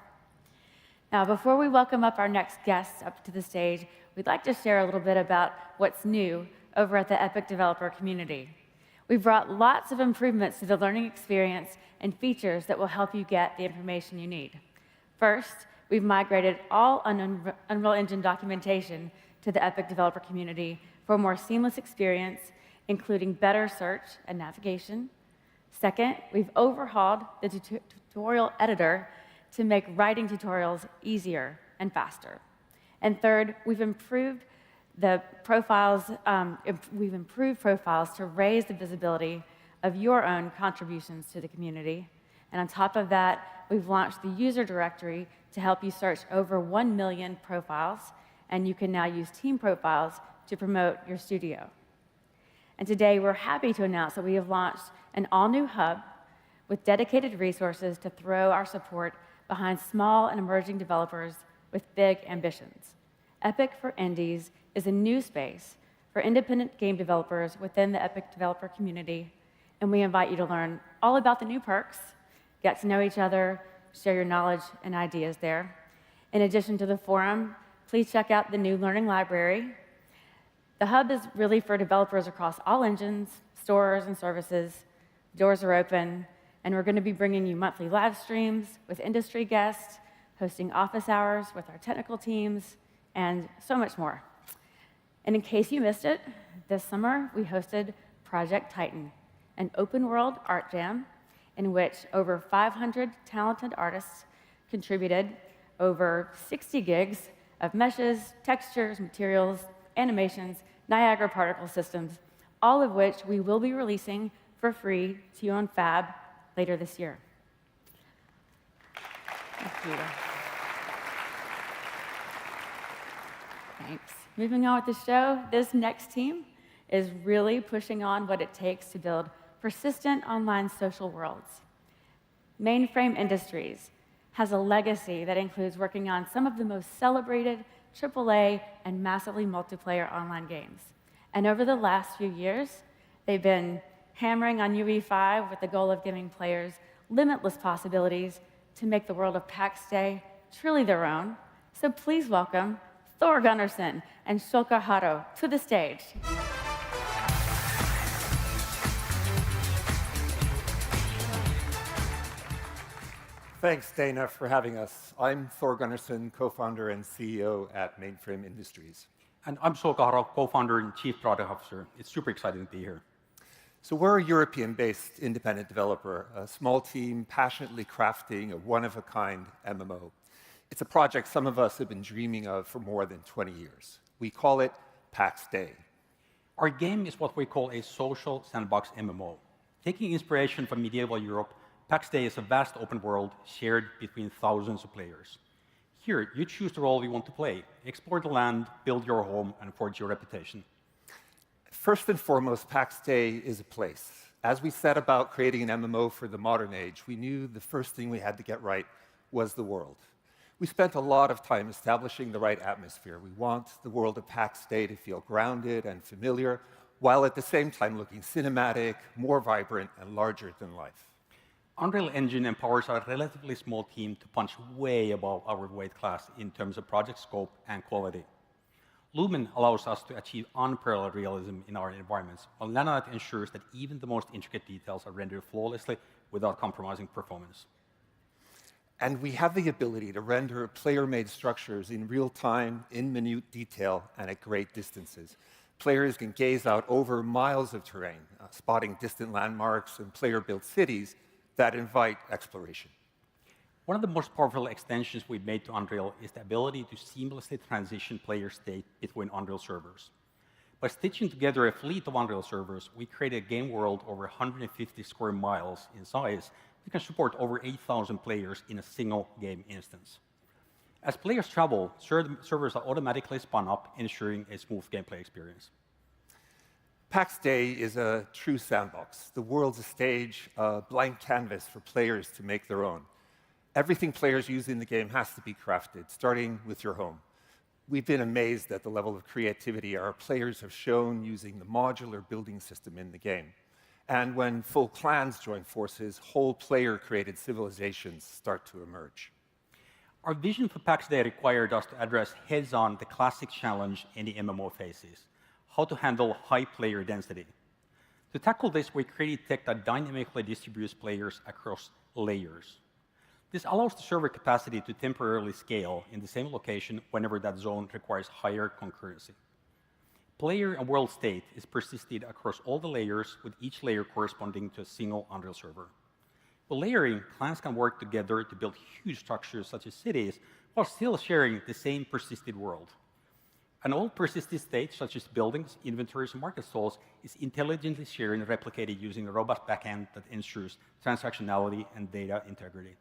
Now, before we welcome up our next guests up to the stage, we'd like to share a little bit about what's new over at the Epic developer community. We've brought lots of improvements to the learning experience and features that will help you get the information you need. First, we've migrated all Unreal Engine documentation to the Epic developer community for a more seamless experience, including better search and navigation. Second, we've overhauled the tutorial editor to make writing tutorials easier and faster. And third, we've improved profiles to raise the visibility of your own contributions to the community. And on top of that, we've launched the user directory to help you search over 1 million profiles, and you can now use team profiles to promote your studio. And today, we're happy to announce that we have launched an all-new hub with dedicated resources to throw our support behind small and emerging developers with big ambitions. Epic for Indies is a new space for independent game developers within the Epic developer community, and we invite you to learn all about the new perks, get to know each other, share your knowledge and ideas there. In addition to the forum, please check out the new learning library. The hub is really for developers across all engines, stores, and services. Doors are open, and we're going to be bringing you monthly live streams with industry guests, hosting office hours with our technical teams, and so much more. And in case you missed it, this summer we hosted Project Titan, an open-world art jam in which over 500 talented artists contributed over 60 gigs of meshes, textures, materials, animations, Niagara particle systems, all of which we will be releasing for free to you on Fab later this year. Thank you. Thanks. Moving on with the show, this next team is really pushing on what it takes to build persistent online social worlds. Mainframe Industries has a legacy that includes working on some of the most celebrated AAA and massively multiplayer online games. And over the last few years, they've been hammering on UE5 with the goal of giving players limitless possibilities to make the world of PAX Day truly their own. So please welcome Thor Gunnarsson and Shulka Haro to the stage. Thanks, Dana, for having us. I'm Thor Gunnarsson, co-founder and CEO at Mainframe Industries. And I'm Shulka Haro, co-founder and chief product officer. It's super exciting to be here. So we're a European-based independent developer, a small team passionately crafting a one-of-a-kind MMO. It's a project some of us have been dreaming of for more than 20 years. We call it PAX Day. Our game is what we call a social sandbox MMO. Taking inspiration from medieval Europe, PAX Day is a vast open world shared between thousands of players. Here, you choose the role you want to play, explore the land, build your home, and forge your reputation. First and foremost, PAX Day is a place. As we set about creating an MMO for the modern age, we knew the first thing we had to get right was the world. We spent a lot of time establishing the right atmosphere. We want the world of PAX Day to feel grounded and familiar, while at the same time looking cinematic, more vibrant, and larger than life. Unreal Engine empowers our relatively small team to punch way above our weight class in terms of project scope and quality. Lumen allows us to achieve unparalleled realism in our environments, while Nanite ensures that even the most intricate details are rendered flawlessly without compromising performance. And we have the ability to render player-made structures in real time, in minute detail, and at great distances. Players can gaze out over miles of terrain, spotting distant landmarks and player-built cities that invite exploration. One of the most powerful extensions we've made to Unreal is the ability to seamlessly transition player state between Unreal servers. By stitching together a fleet of Unreal servers, we created a game world over 150 square miles in size that can support over 8,000 players in a single game instance. As players travel, servers are automatically spun up, ensuring a smooth gameplay experience. PAX Day is a true sandbox. The world's a stage, a blank canvas for players to make their own. Everything players use in the game has to be crafted, starting with your home. We've been amazed at the level of creativity our players have shown using the modular building system in the game. And when full clans join forces, whole player-created civilizations start to emerge. Our vision for PAX Day required us to address heads-on the classic challenge any MMO faces: how to handle high player density. To tackle this, we created tech that dynamically distributes players across layers. This allows the server capacity to temporarily scale in the same location whenever that zone requires higher concurrency. Player and world state is persisted across all the layers, with each layer corresponding to a single Unreal server. With layering, clans can work together to build huge structures such as cities, while still sharing the same persisted world. An all persisted state, such as buildings, inventories, and market stalls, is intelligently shared and replicated using a robust backend that ensures transactionality and data integrity.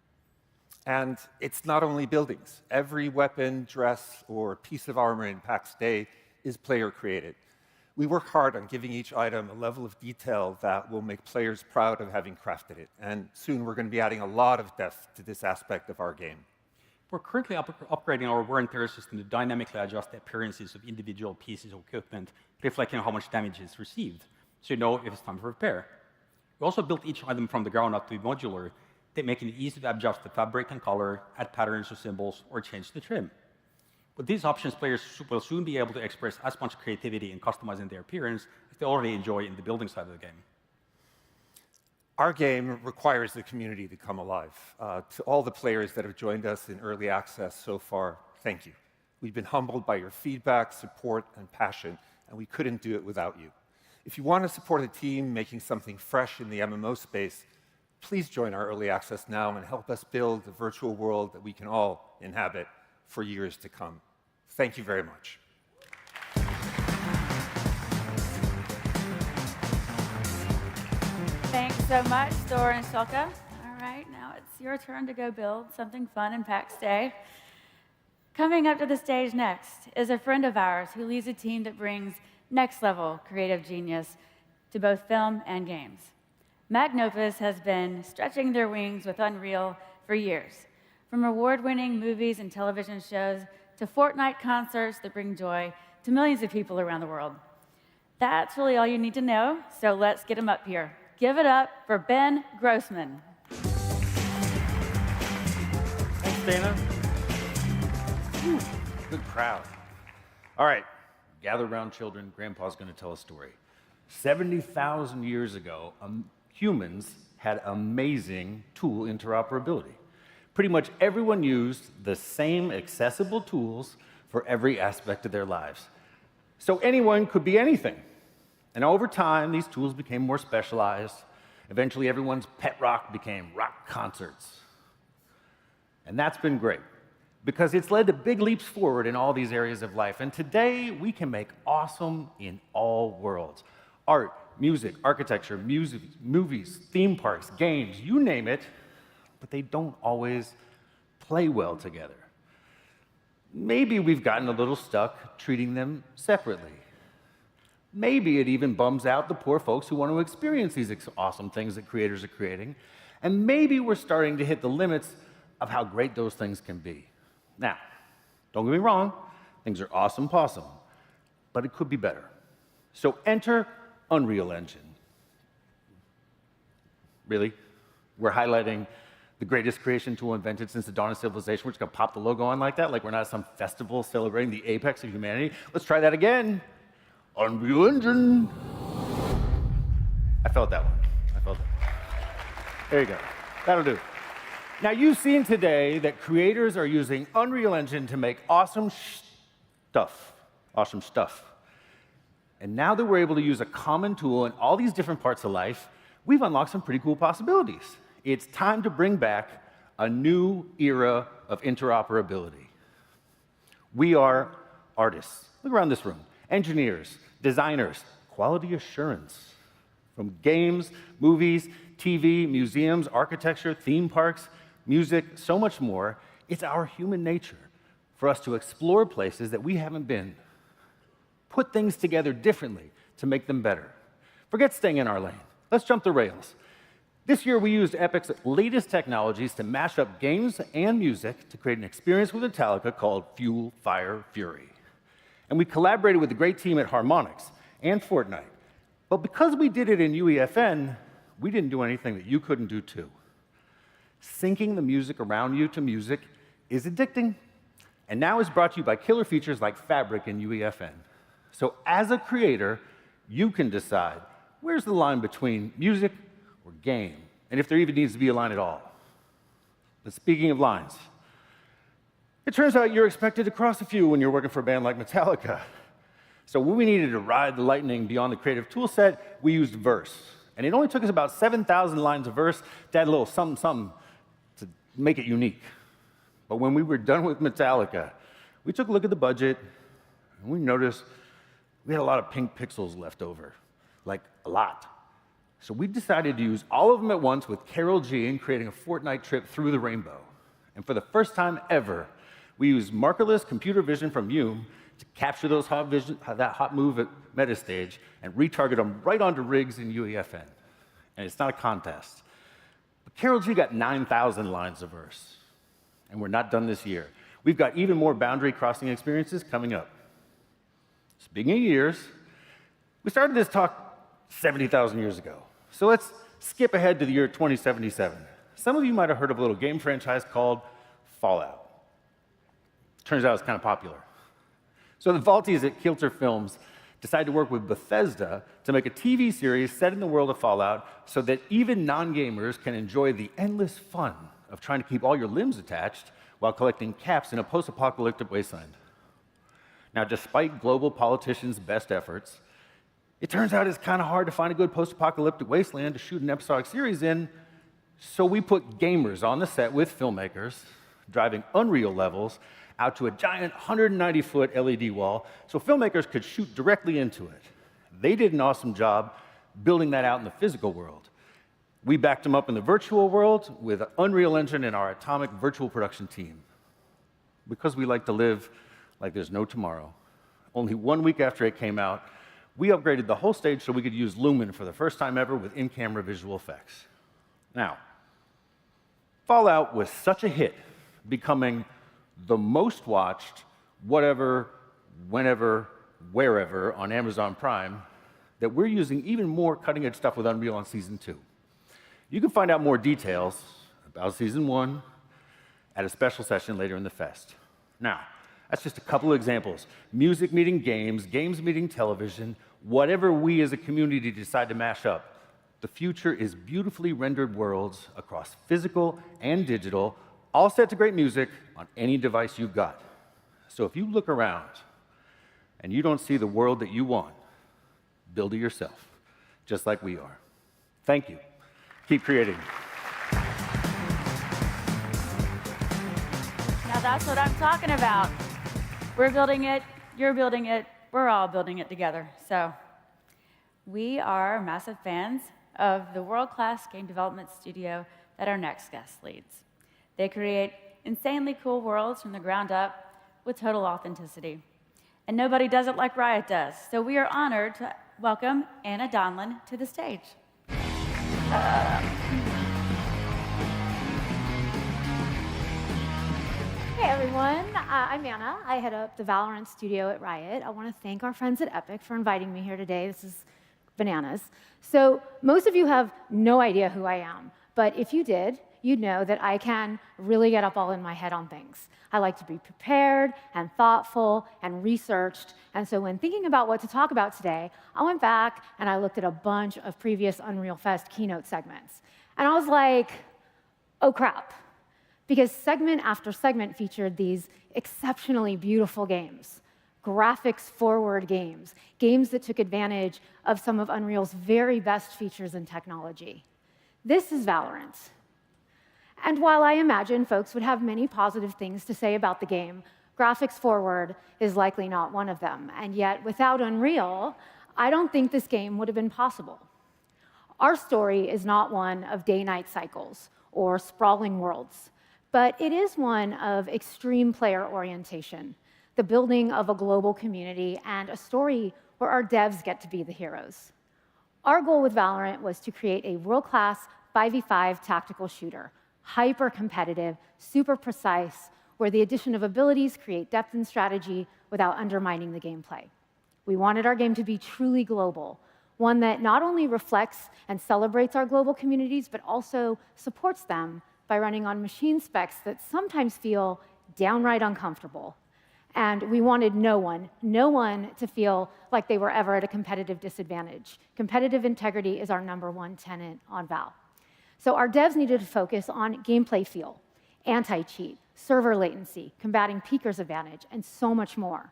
And it's not only buildings. Every weapon, dress, or piece of armor in PAX Day is player-created. We work hard on giving each item a level of detail that will make players proud of having crafted it. And soon we're going to be adding a lot of depth to this aspect of our game. We're currently upgrading our wear and tear system to dynamically adjust the appearances of individual pieces of equipment, reflecting how much damage is received, so you know if it's time for repair. We also built each item from the ground up to be modular, making it easy to adjust the fabric and color, add patterns or symbols, or change the trim. With these options, players will soon be able to express as much creativity in customizing their appearance as they already enjoy in the building side of the game. Our game requires the community to come alive. To all the players that have joined us in early access so far, thank you. We've been humbled by your feedback, support, and passion, and we couldn't do it without you. If you want to support a team making something fresh in the MMO space, please join our early access now and help us build the virtual world that we can all inhabit for years to come. Thank you very much. Thanks so much, Thor and Shulka. All right, now it's your turn to go build something fun in PAX Day. Coming up to the stage next is a friend of ours who leads a team that brings next-level creative genius to both film and games. Matt Nopus has been stretching their wings with Unreal for years, from award-winning movies and television shows to Fortnite concerts that bring joy to millions of people around the world. That's really all you need to know, so let's get him up here. Give it up for Ben Grossman. Thanks, Dana. Good crowd. All right, gather around, children. Grandpa's going to tell a story. 70,000 years ago, humans had amazing tool interoperability. Pretty much everyone used the same accessible tools for every aspect of their lives. So anyone could be anything. And over time, these tools became more specialized. Eventually, everyone's pet rock became rock concerts. And that's been great, because it's led to big leaps forward in all these areas of life. And today, we can make awesome in all worlds. Art, music, architecture, movies, theme parks, games, you name it, but they don't always play well together. Maybe we've gotten a little stuck treating them separately. Maybe it even bums out the poor folks who want to experience these awesome things that creators are creating. And maybe we're starting to hit the limits of how great those things can be. Now, don't get me wrong, things are awesome possum, but it could be better. So enter Unreal Engine. Really? We're highlighting the greatest creation tool invented since the dawn of civilization. We're just gonna pop the logo on like that, like we're not at some festival celebrating the apex of humanity. Let's try that again. Unreal Engine. I felt that one. I felt it. There you go. That'll do. Now, you've seen today that creators are using Unreal Engine to make awesome stuff. Awesome stuff. And now that we're able to use a common tool in all these different parts of life, we've unlocked some pretty cool possibilities. It's time to bring back a new era of interoperability. We are artists. Look around this room. Engineers, designers, quality assurance. From games, movies, TV, museums, architecture, theme parks, music, so much more. It's our human nature for us to explore places that we haven't been. Put things together differently to make them better. Forget staying in our lane. Let's jump the rails. This year, we used Epic's latest technologies to mash up games and music to create an experience with Metallica called Fuel, Fire, Fury. And we collaborated with the great team at Harmonix and Fortnite. But because we did it in UEFN, we didn't do anything that you couldn't do too. Syncing the music around you to music is addicting, and now is brought to you by killer features like Fabric in UEFN. So as a creator, you can decide where's the line between music or game, and if there even needs to be a line at all. But speaking of lines, it turns out you're expected to cross a few when you're working for a band like Metallica. So when we needed to ride the lightning beyond the creative tool set, we used verse. And it only took us about 7,000 lines of verse to add a little something, something to make it unique. But when we were done with Metallica, we took a look at the budget, and we noticed we had a lot of pink pixels left over, like a lot. So we decided to use all of them at once with Carol G in creating a Fortnite trip through the rainbow. And for the first time ever, we used markerless computer vision from Hume to capture those that hot move at Metastage and retarget them right onto rigs in UEFN. And it's not a contest. But Carol G got 9,000 lines of verse. And we're not done this year. We've got even more boundary crossing experiences coming up. Speaking of years, we started this talk 70,000 years ago. So let's skip ahead to the year 2077. Some of you might have heard of a little game franchise called Fallout. Turns out it's kind of popular. So the Vaulties at Kilter Films decided to work with Bethesda to make a TV series set in the world of Fallout so that even non-gamers can enjoy the endless fun of trying to keep all your limbs attached while collecting caps in a post-apocalyptic wasteland. Now, despite global politicians' best efforts, it turns out it's kind of hard to find a good post-apocalyptic wasteland to shoot an episodic series in, so we put gamers on the set with filmmakers, driving Unreal levels out to a giant 190-foot LED wall so filmmakers could shoot directly into it. They did an awesome job building that out in the physical world. We backed them up in the virtual world with Unreal Engine and our atomic virtual production team. Because we like to live like there's no tomorrow, only 1 week after it came out, we upgraded the whole stage so we could use Lumen for the first time ever with in-camera visual effects. Now, Fallout was such a hit, becoming the most watched whatever, whenever, wherever on Amazon Prime, that we're using even more cutting-edge stuff with Unreal on Season 2. You can find out more details about Season 1 at a special session later in the fest. Now, That's just a couple of examples. Music meeting games, games meeting television, whatever we as a community decide to mash up. The future is beautifully rendered worlds across physical and digital, all set to great music on any device you've got. So if you look around and you don't see the world that you want, build it yourself, just like we are. Thank you. Keep creating. Now that's what I'm talking about. We're building it, you're building it, we're all building it together. So we are massive fans of the world-class game development studio that our next guest leads. They create insanely cool worlds from the ground up with total authenticity. And nobody does it like Riot does. So we are honored to welcome Anna Donlan to the stage. Hey everyone, I'm Anna. I head up the Valorant studio at Riot. I want to thank our friends at Epic for inviting me here today. This is bananas. So most of you have no idea who I am, but if you did, you'd know that I can really get up all in my head on things. I like to be prepared and thoughtful and researched, and so when thinking about what to talk about today, I went back and I looked at a bunch of previous Unreal Fest keynote segments. And I was like, oh crap. Because segment after segment featured these exceptionally beautiful games, graphics-forward games, games that took advantage of some of Unreal's very best features and technology. This is Valorant. And while I imagine folks would have many positive things to say about the game, graphics-forward is likely not one of them. And yet, without Unreal, I don't think this game would have been possible. Our story is not one of day-night cycles or sprawling worlds, but it is one of extreme player orientation, the building of a global community, and a story where our devs get to be the heroes. Our goal with Valorant was to create a world-class 5v5 tactical shooter, hyper-competitive, super precise, where the addition of abilities create depth and strategy without undermining the gameplay. We wanted our game to be truly global, one that not only reflects and celebrates our global communities, but also supports them by running on machine specs that sometimes feel downright uncomfortable. And we wanted no one to feel like they were ever at a competitive disadvantage. Competitive integrity is our #1 tenet on Val. So our devs needed to focus on gameplay feel, anti-cheat, server latency, combating peeker's advantage, and so much more.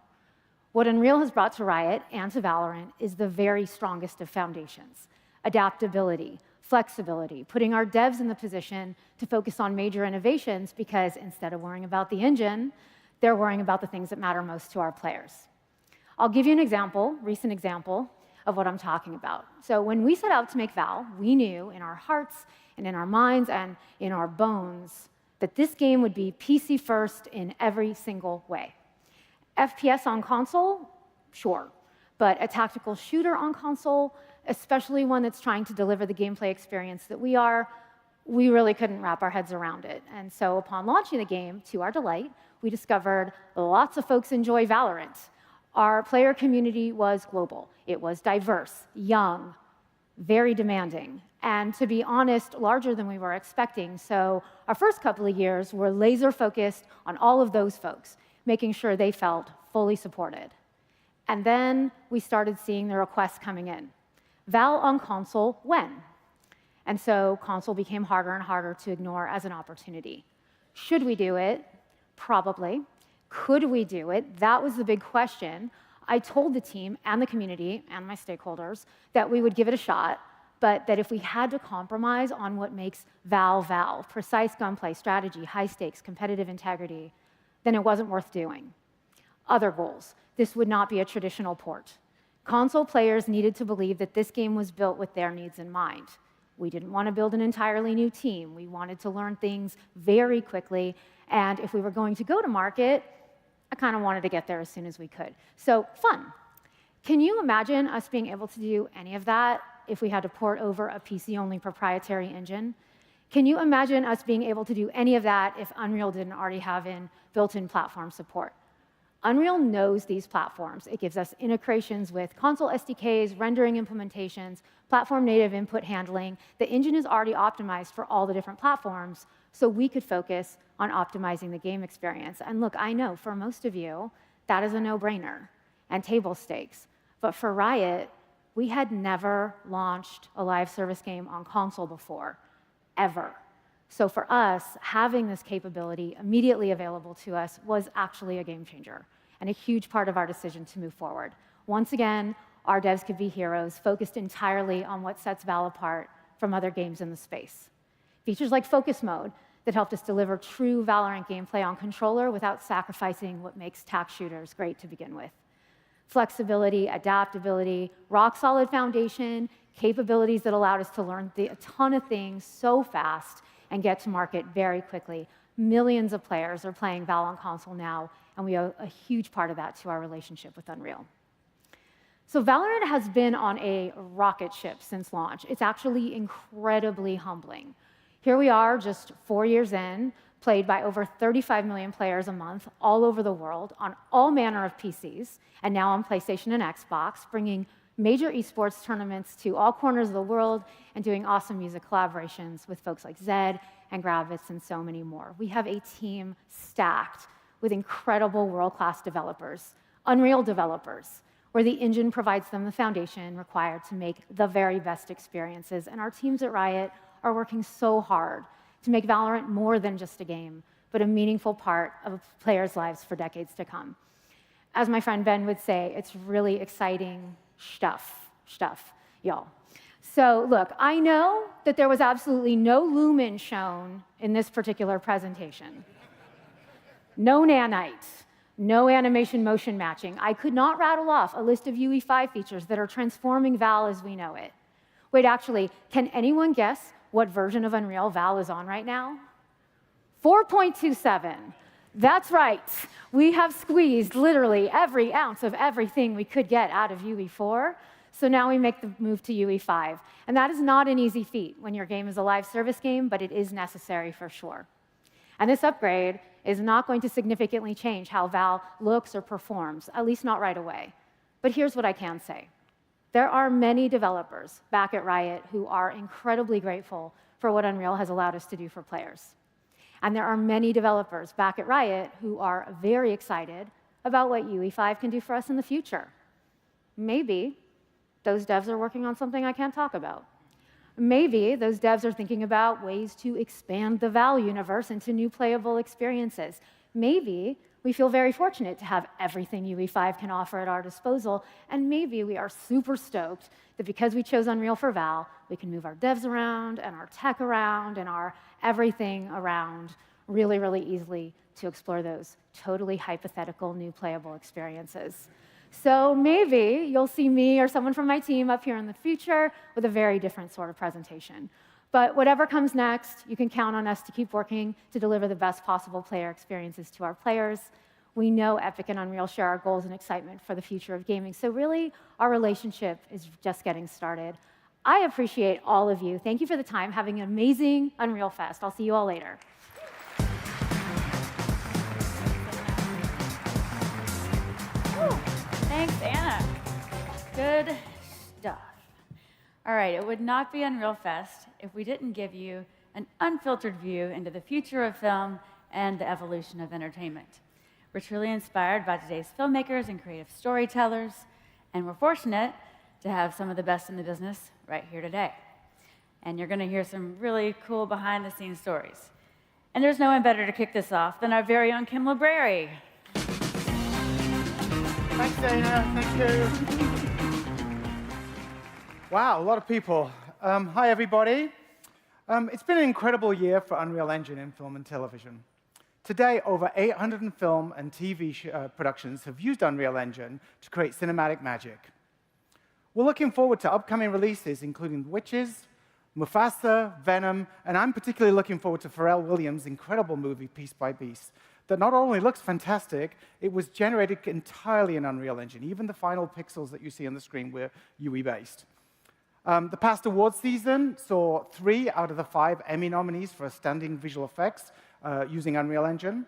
What Unreal has brought to Riot and to Valorant is the very strongest of foundations: adaptability, flexibility, putting our devs in the position to focus on major innovations because instead of worrying about the engine, they're worrying about the things that matter most to our players. I'll give you an example, recent example, of what I'm talking about. So when we set out to make Val, we knew in our hearts and in our minds and in our bones that this game would be PC first in every single way. FPS on console? Sure. But a tactical shooter on console, especially one that's trying to deliver the gameplay experience that we really couldn't wrap our heads around it. And so upon launching the game, to our delight, we discovered lots of folks enjoy Valorant. Our player community was global. It was diverse, young, very demanding, and to be honest, larger than we were expecting. So our first couple of years were laser focused on all of those folks, making sure they felt fully supported. And then we started seeing the requests coming in. Val on console, when? And so console became harder and harder to ignore as an opportunity. Should we do it? Probably. Could we do it? That was the big question. I told the team and the community and my stakeholders that we would give it a shot, but that if we had to compromise on what makes Val Val, precise gunplay, strategy, high stakes, competitive integrity, then it wasn't worth doing. Other goals. This would not be a traditional port. Console players needed to believe that this game was built with their needs in mind. We didn't want to build an entirely new team. We wanted to learn things very quickly, and if we were going to go to market, I kind of wanted to get there as soon as we could. So, fun. Can you imagine us being able to do any of that if we had to port over a PC-only proprietary engine? Can you imagine us being able to do any of that if Unreal didn't already have built-in platform support? Unreal knows these platforms. It gives us integrations with console SDKs, rendering implementations, platform-native input handling. The engine is already optimized for all the different platforms, so we could focus on optimizing the game experience. And look, I know for most of you, that is a no-brainer and table stakes. But for Riot, we had never launched a live service game on console before, ever. So for us, having this capability immediately available to us was actually a game changer and a huge part of our decision to move forward. Once again, our devs could be heroes, focused entirely on what sets Val apart from other games in the space. Features like Focus Mode that helped us deliver true Valorant gameplay on controller without sacrificing what makes tac shooters great to begin with. Flexibility, adaptability, rock-solid foundation, capabilities that allowed us to learn a ton of things so fast and get to market very quickly. Millions of players are playing Val on console now, and we owe a huge part of that to our relationship with Unreal. So Valorant has been on a rocket ship since launch. It's actually incredibly humbling. Here we are, just 4 years in, played by over 35 million players a month all over the world on all manner of PCs, and now on PlayStation and Xbox, bringing major esports tournaments to all corners of the world and doing awesome music collaborations with folks like Zed and Gravitz and so many more. We have a team stacked with incredible world-class developers, Unreal developers, where the engine provides them the foundation required to make the very best experiences. And our teams at Riot are working so hard to make Valorant more than just a game, but a meaningful part of players' lives for decades to come. As my friend Ben would say, it's really exciting stuff, y'all. So look, I know that there was absolutely no lumen shown in this particular presentation. No nanite, no animation motion matching. I could not rattle off a list of UE5 features that are transforming Val as we know it. Wait, actually, can anyone guess what version of Unreal Val is on right now? 4.27. That's right. We have squeezed literally every ounce of everything we could get out of UE4. So now we make the move to UE5. And that is not an easy feat when your game is a live service game, but it is necessary for sure. And this upgrade is not going to significantly change how Val looks or performs, at least not right away. But here's what I can say. There are many developers back at Riot who are incredibly grateful for what Unreal has allowed us to do for players. And there are many developers back at Riot who are very excited about what UE5 can do for us in the future. Maybe those devs are working on something I can't talk about. Maybe those devs are thinking about ways to expand the Val universe into new playable experiences. Maybe we feel very fortunate to have everything UE5 can offer at our disposal, and maybe we are super stoked that because we chose Unreal for Val, we can move our devs around and our tech around and our everything around really, really easily to explore those totally hypothetical new playable experiences. So maybe you'll see me or someone from my team up here in the future with a very different sort of presentation. But whatever comes next, you can count on us to keep working to deliver the best possible player experiences to our players. We know Epic and Unreal share our goals and excitement for the future of gaming. So really, our relationship is just getting started. I appreciate all of you. Thank you for the time. Having an amazing Unreal Fest. I'll see you all later. Thanks, Anna. Good stuff. All right, it would not be Unreal Fest if we didn't give you an unfiltered view into the future of film and the evolution of entertainment. We're truly inspired by today's filmmakers and creative storytellers, and we're fortunate to have some of the best in the business right here today. And you're going to hear some really cool behind-the-scenes stories. And there's no one better to kick this off than our very own Kim Libreri. Thanks, Dana. Thank you. Wow, a lot of people. Hi, everybody. It's been an incredible year for Unreal Engine in film and television. Today, over 800 film and TV productions have used Unreal Engine to create cinematic magic. We're looking forward to upcoming releases, including Witches, Mufasa, Venom, and I'm particularly looking forward to Pharrell Williams' incredible movie, Piece by Piece, that not only looks fantastic, it was generated entirely in Unreal Engine. Even the final pixels that you see on the screen were UE-based. The past awards season saw 3 out of the 5 Emmy nominees for outstanding visual effects using Unreal Engine.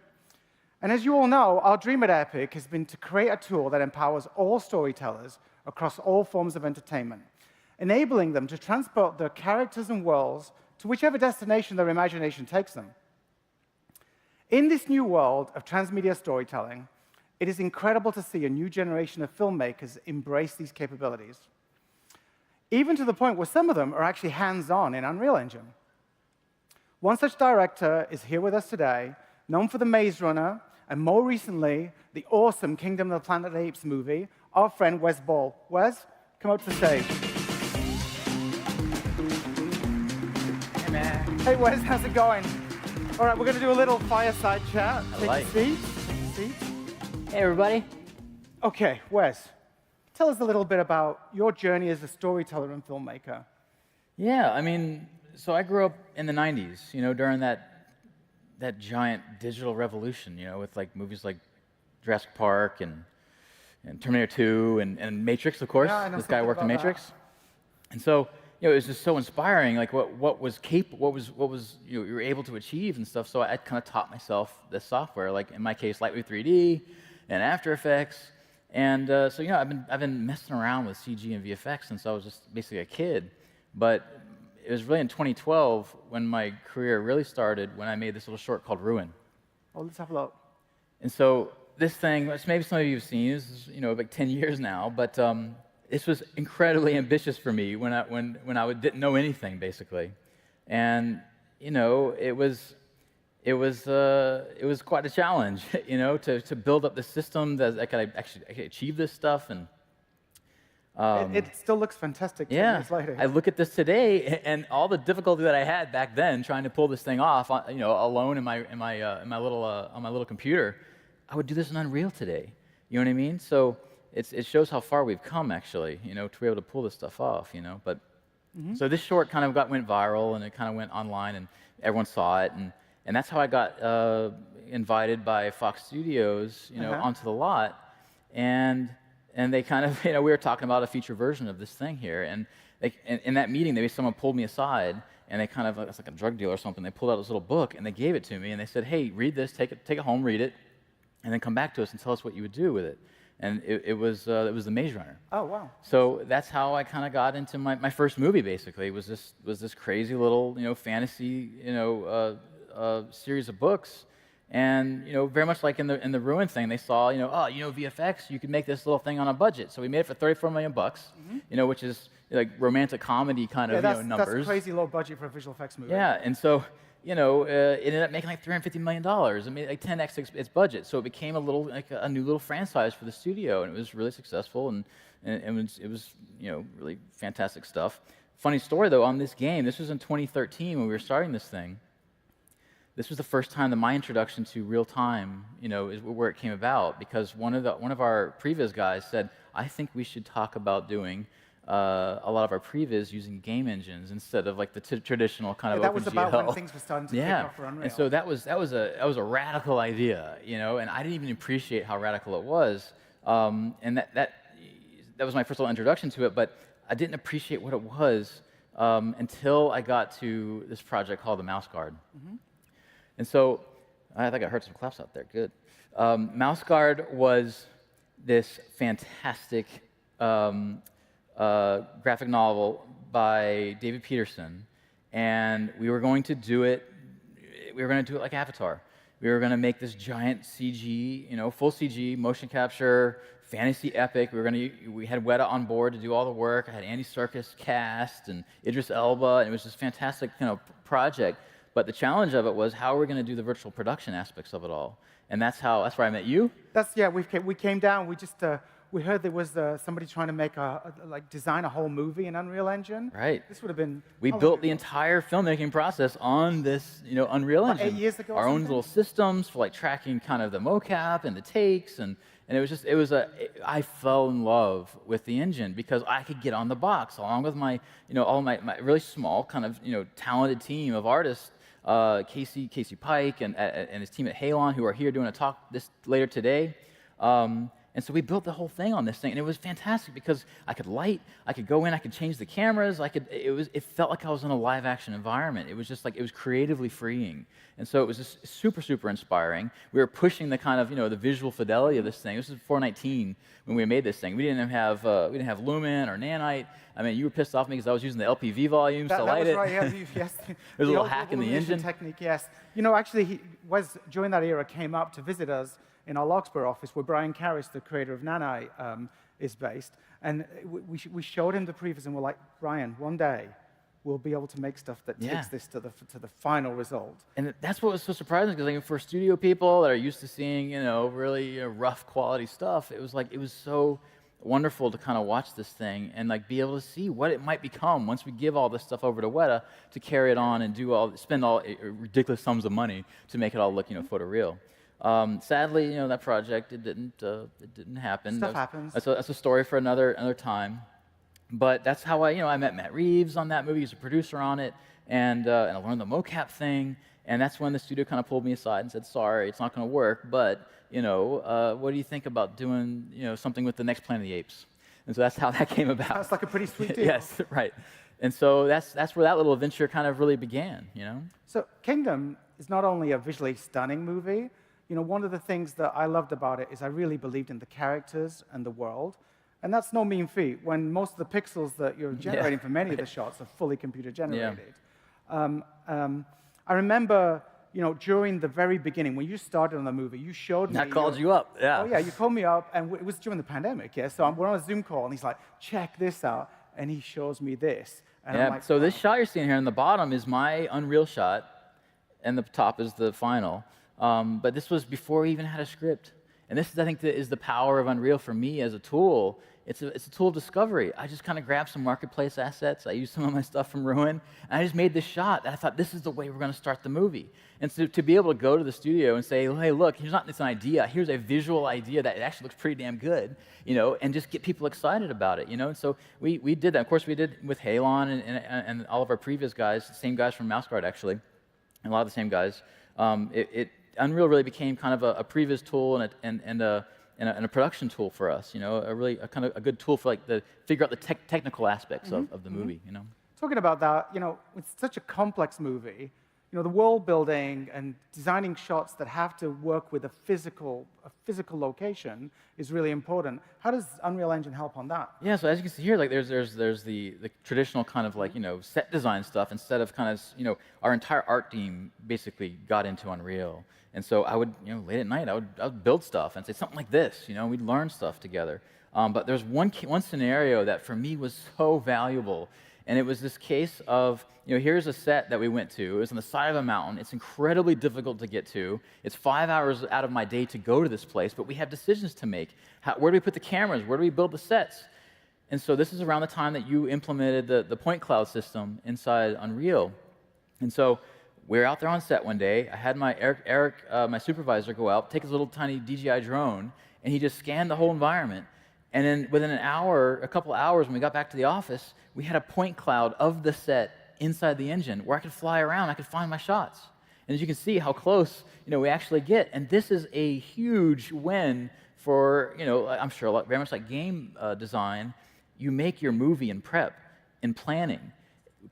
And as you all know, our dream at Epic has been to create a tool that empowers all storytellers across all forms of entertainment, enabling them to transport their characters and worlds to whichever destination their imagination takes them. In this new world of transmedia storytelling, it is incredible to see a new generation of filmmakers embrace these capabilities, even to the point where some of them are actually hands-on in Unreal Engine. One such director is here with us today, known for The Maze Runner, and more recently, the awesome Kingdom of the Planet of the Apes movie, our friend Wes Ball. Wes, come up to the stage. Hey, man. Hey, Wes, how's it going? All right, we're going to do a little fireside chat. Take a seat. Hey, everybody. Okay, Wes, tell us a little bit about your journey as a storyteller and filmmaker. Yeah, I mean, so I grew up in the 90s, during that giant digital revolution, with like movies like Jurassic Park and Terminator 2 and Matrix, of course. Yeah, I know this guy worked in something about Matrix. And so, it was just so inspiring, like what was you were able to achieve and stuff. So I kind of taught myself this software, like in my case, Lightwave 3D and After Effects. And so, I've been messing around with CG and VFX since I was just basically a kid. But it was really in 2012 when my career really started, when I made this little short called Ruin. Oh, let's have a look. And so this thing, which maybe some of you have seen, this is like 10 years now, but this was incredibly ambitious for me when I didn't know anything basically, and it was quite a challenge, to build up the system that I could actually achieve this stuff. And it still looks fantastic 10 yeah, years later. I look at this today, and all the difficulty that I had back then trying to pull this thing off, alone in my little computer, I would do this in Unreal today. You know what I mean? So it shows how far we've come, actually, to be able to pull this stuff off, But so this short kind of went viral, and it kind of went online, and everyone saw it, and that's how I got invited by Fox Studios, onto the lot, and they kind of, we were talking about a feature version of this thing here, and in that meeting, someone pulled me aside, and they kind of, it's like a drug dealer or something, they pulled out this little book, and they gave it to me, and they said, hey, read this, take it home, read it, and then come back to us and tell us what you would do with it. And it was The Maze Runner. Oh, wow. So that's how I kind of got into my first movie, basically, was this crazy little, fantasy, series of books. And, very much like in the Ruin thing, they saw, VFX, you could make this little thing on a budget. So we made it for $34 million bucks, which is like romantic comedy kind of numbers. That's a crazy low budget for a visual effects movie. Yeah, and so, it ended up making like $350 million. I mean, like 10x its budget. So it became a new little franchise for the studio, and it was really successful, and it was really fantastic stuff. Funny story though, on this game, this was in 2013 when we were starting this thing. This was the first time that my introduction to real time, is where it came about, because one of our previs guys said, I think we should talk about doing a lot of our previs using game engines instead of like the traditional kind of that OpenGL. was about when things were starting to kick off for Unreal. And so that was a radical idea, and I didn't even appreciate how radical it was. And that was my first little introduction to it, but I didn't appreciate what it was until I got to this project called the Mouse Guard. And so I think I heard some claps out there. Good. Mouse Guard was this fantastic graphic novel by David Peterson, and we were going to do it. We were going to do it like Avatar. We were going to make this giant CG, full CG, motion capture, fantasy epic. We had Weta on board to do all the work. I had Andy Serkis cast and Idris Elba, and it was this fantastic project. But the challenge of it was, how are we going to do the virtual production aspects of it all? And that's where I met you. We came down. We heard there was somebody trying to make design a whole movie in Unreal Engine. Right. This would have been. We built the entire filmmaking process on this, Unreal Engine. 8 years ago. Our own little systems for tracking kind of the mocap and the takes, and I fell in love with the engine because I could get on the box along with my, all my really small kind of, talented team of artists. Casey Pike and his team at Halon, who are here doing a talk later today. And so we built the whole thing on this thing, and it was fantastic because I could light, I could go in, I could change the cameras, it felt like I was in a live action environment. It was just like, it was creatively freeing. And so it was just super, super inspiring. We were pushing the kind of, the visual fidelity of this thing. This was 419 when we made this thing. We didn't have Lumen or Nanite. I mean, you were pissed off at me because I was using the LPV volumes to light it. That was right, yes. There's a little old hack in the illumination engine. technique, yes. Actually, Wes, during that era, came up to visit us in our Larkspur office, where Brian Karras, the creator of Nanite, is based. And we showed him the previews, and we're like, Brian, one day we'll be able to make stuff that takes this to the final result. And that's what was so surprising, because for studio people that are used to seeing, really rough quality stuff, it was so wonderful to kind of watch this thing and be able to see what it might become once we give all this stuff over to Weta to carry it on and spend all ridiculous sums of money to make it all look, photoreal. Sadly, that project, it didn't happen. Stuff happens. That's a story for another time. But that's how I met Matt Reeves on that movie. He was a producer on it, and I learned the mocap thing. And that's when the studio kind of pulled me aside and said, "Sorry, it's not going to work. But what do you think about doing something with the next Planet of the Apes?" And so that's how that came about. That's like a pretty sweet deal. Yes, right. And so that's where that little adventure kind of really began. So Kingdom is not only a visually stunning movie. One of the things that I loved about it is I really believed in the characters and the world. And that's no mean feat when most of the pixels that you're generating for many of the shots are fully computer generated. I remember, during the very beginning, when you started on the movie, you showed me. I called you up, yeah. Oh, yeah, you called me up, and it was during the pandemic, yeah? So we're on a Zoom call, and he's like, check this out. And he shows me this. And I'm like, so this shot you're seeing here in the bottom is my Unreal shot, and the top is the final. But this was before we even had a script. And this, I think, is the power of Unreal for me as a tool. It's a tool of discovery. I just kind of grabbed some marketplace assets. I used some of my stuff from Ruin, and I just made this shot. And I thought, this is the way we're going to start the movie. And so to be able to go to the studio and say, hey, look, here's not just an idea. Here's a visual idea that actually looks pretty damn good, and just get people excited about it, And so we did that. Of course, we did with Halon and all of our previous guys, the same guys from Mouse Guard, actually, and a lot of the same guys. Unreal really became kind of a previs tool and a production tool for us, a kind of a good tool for to figure out the technical aspects of the movie, Talking about that, it's such a complex movie. The world building and designing shots that have to work with a physical location is really important. How does Unreal Engine help on that? Yeah, so as you can see here, there's the traditional kind of set design stuff instead of kind of our entire art team basically got into Unreal. And so I would, late at night, I would build stuff and say something like this, we'd learn stuff together. But there's one scenario that for me was so valuable, and it was this case of, here's a set that we went to. It was on the side of a mountain. It's incredibly difficult to get to. It's 5 hours out of my day to go to this place, but we have decisions to make. Where do we put the cameras? Where do we build the sets? And so this is around the time that you implemented the point cloud system inside Unreal. And so we were out there on set one day. I had my Eric, my supervisor, go out, take his little tiny DJI drone, and he just scanned the whole environment. And then within a couple hours, when we got back to the office, we had a point cloud of the set inside the engine where I could fly around, I could find my shots. And as you can see how close, we actually get. And this is a huge win for, I'm sure very much like game design. You make your movie in prep, in planning.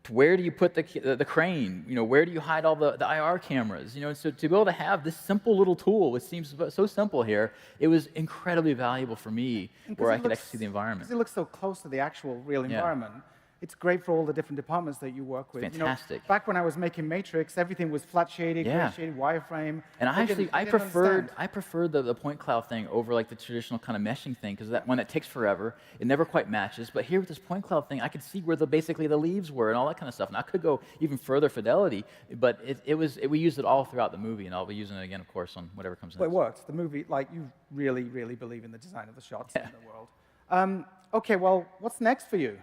Where do you put the crane? Where do you hide all the IR cameras? And so to be able to have this simple little tool, which seems so simple here, it was incredibly valuable for me, where I could actually see the environment. Because it looks so close to the actual real environment. It's great for all the different departments that you work with. Fantastic. Back when I was making Matrix, everything was flat shaded, gray shaded, wireframe. And I preferred the point cloud thing over the traditional kind of meshing thing, because that one, that takes forever. It never quite matches. But here with this point cloud thing, I could see where basically the leaves were and all that kind of stuff. And I could go even further fidelity, but we used it all throughout the movie, and I'll be using it again, of course, on whatever comes next. But it worked. The movie, you really, really believe in the design of the shots in the world. Okay, well, what's next for you?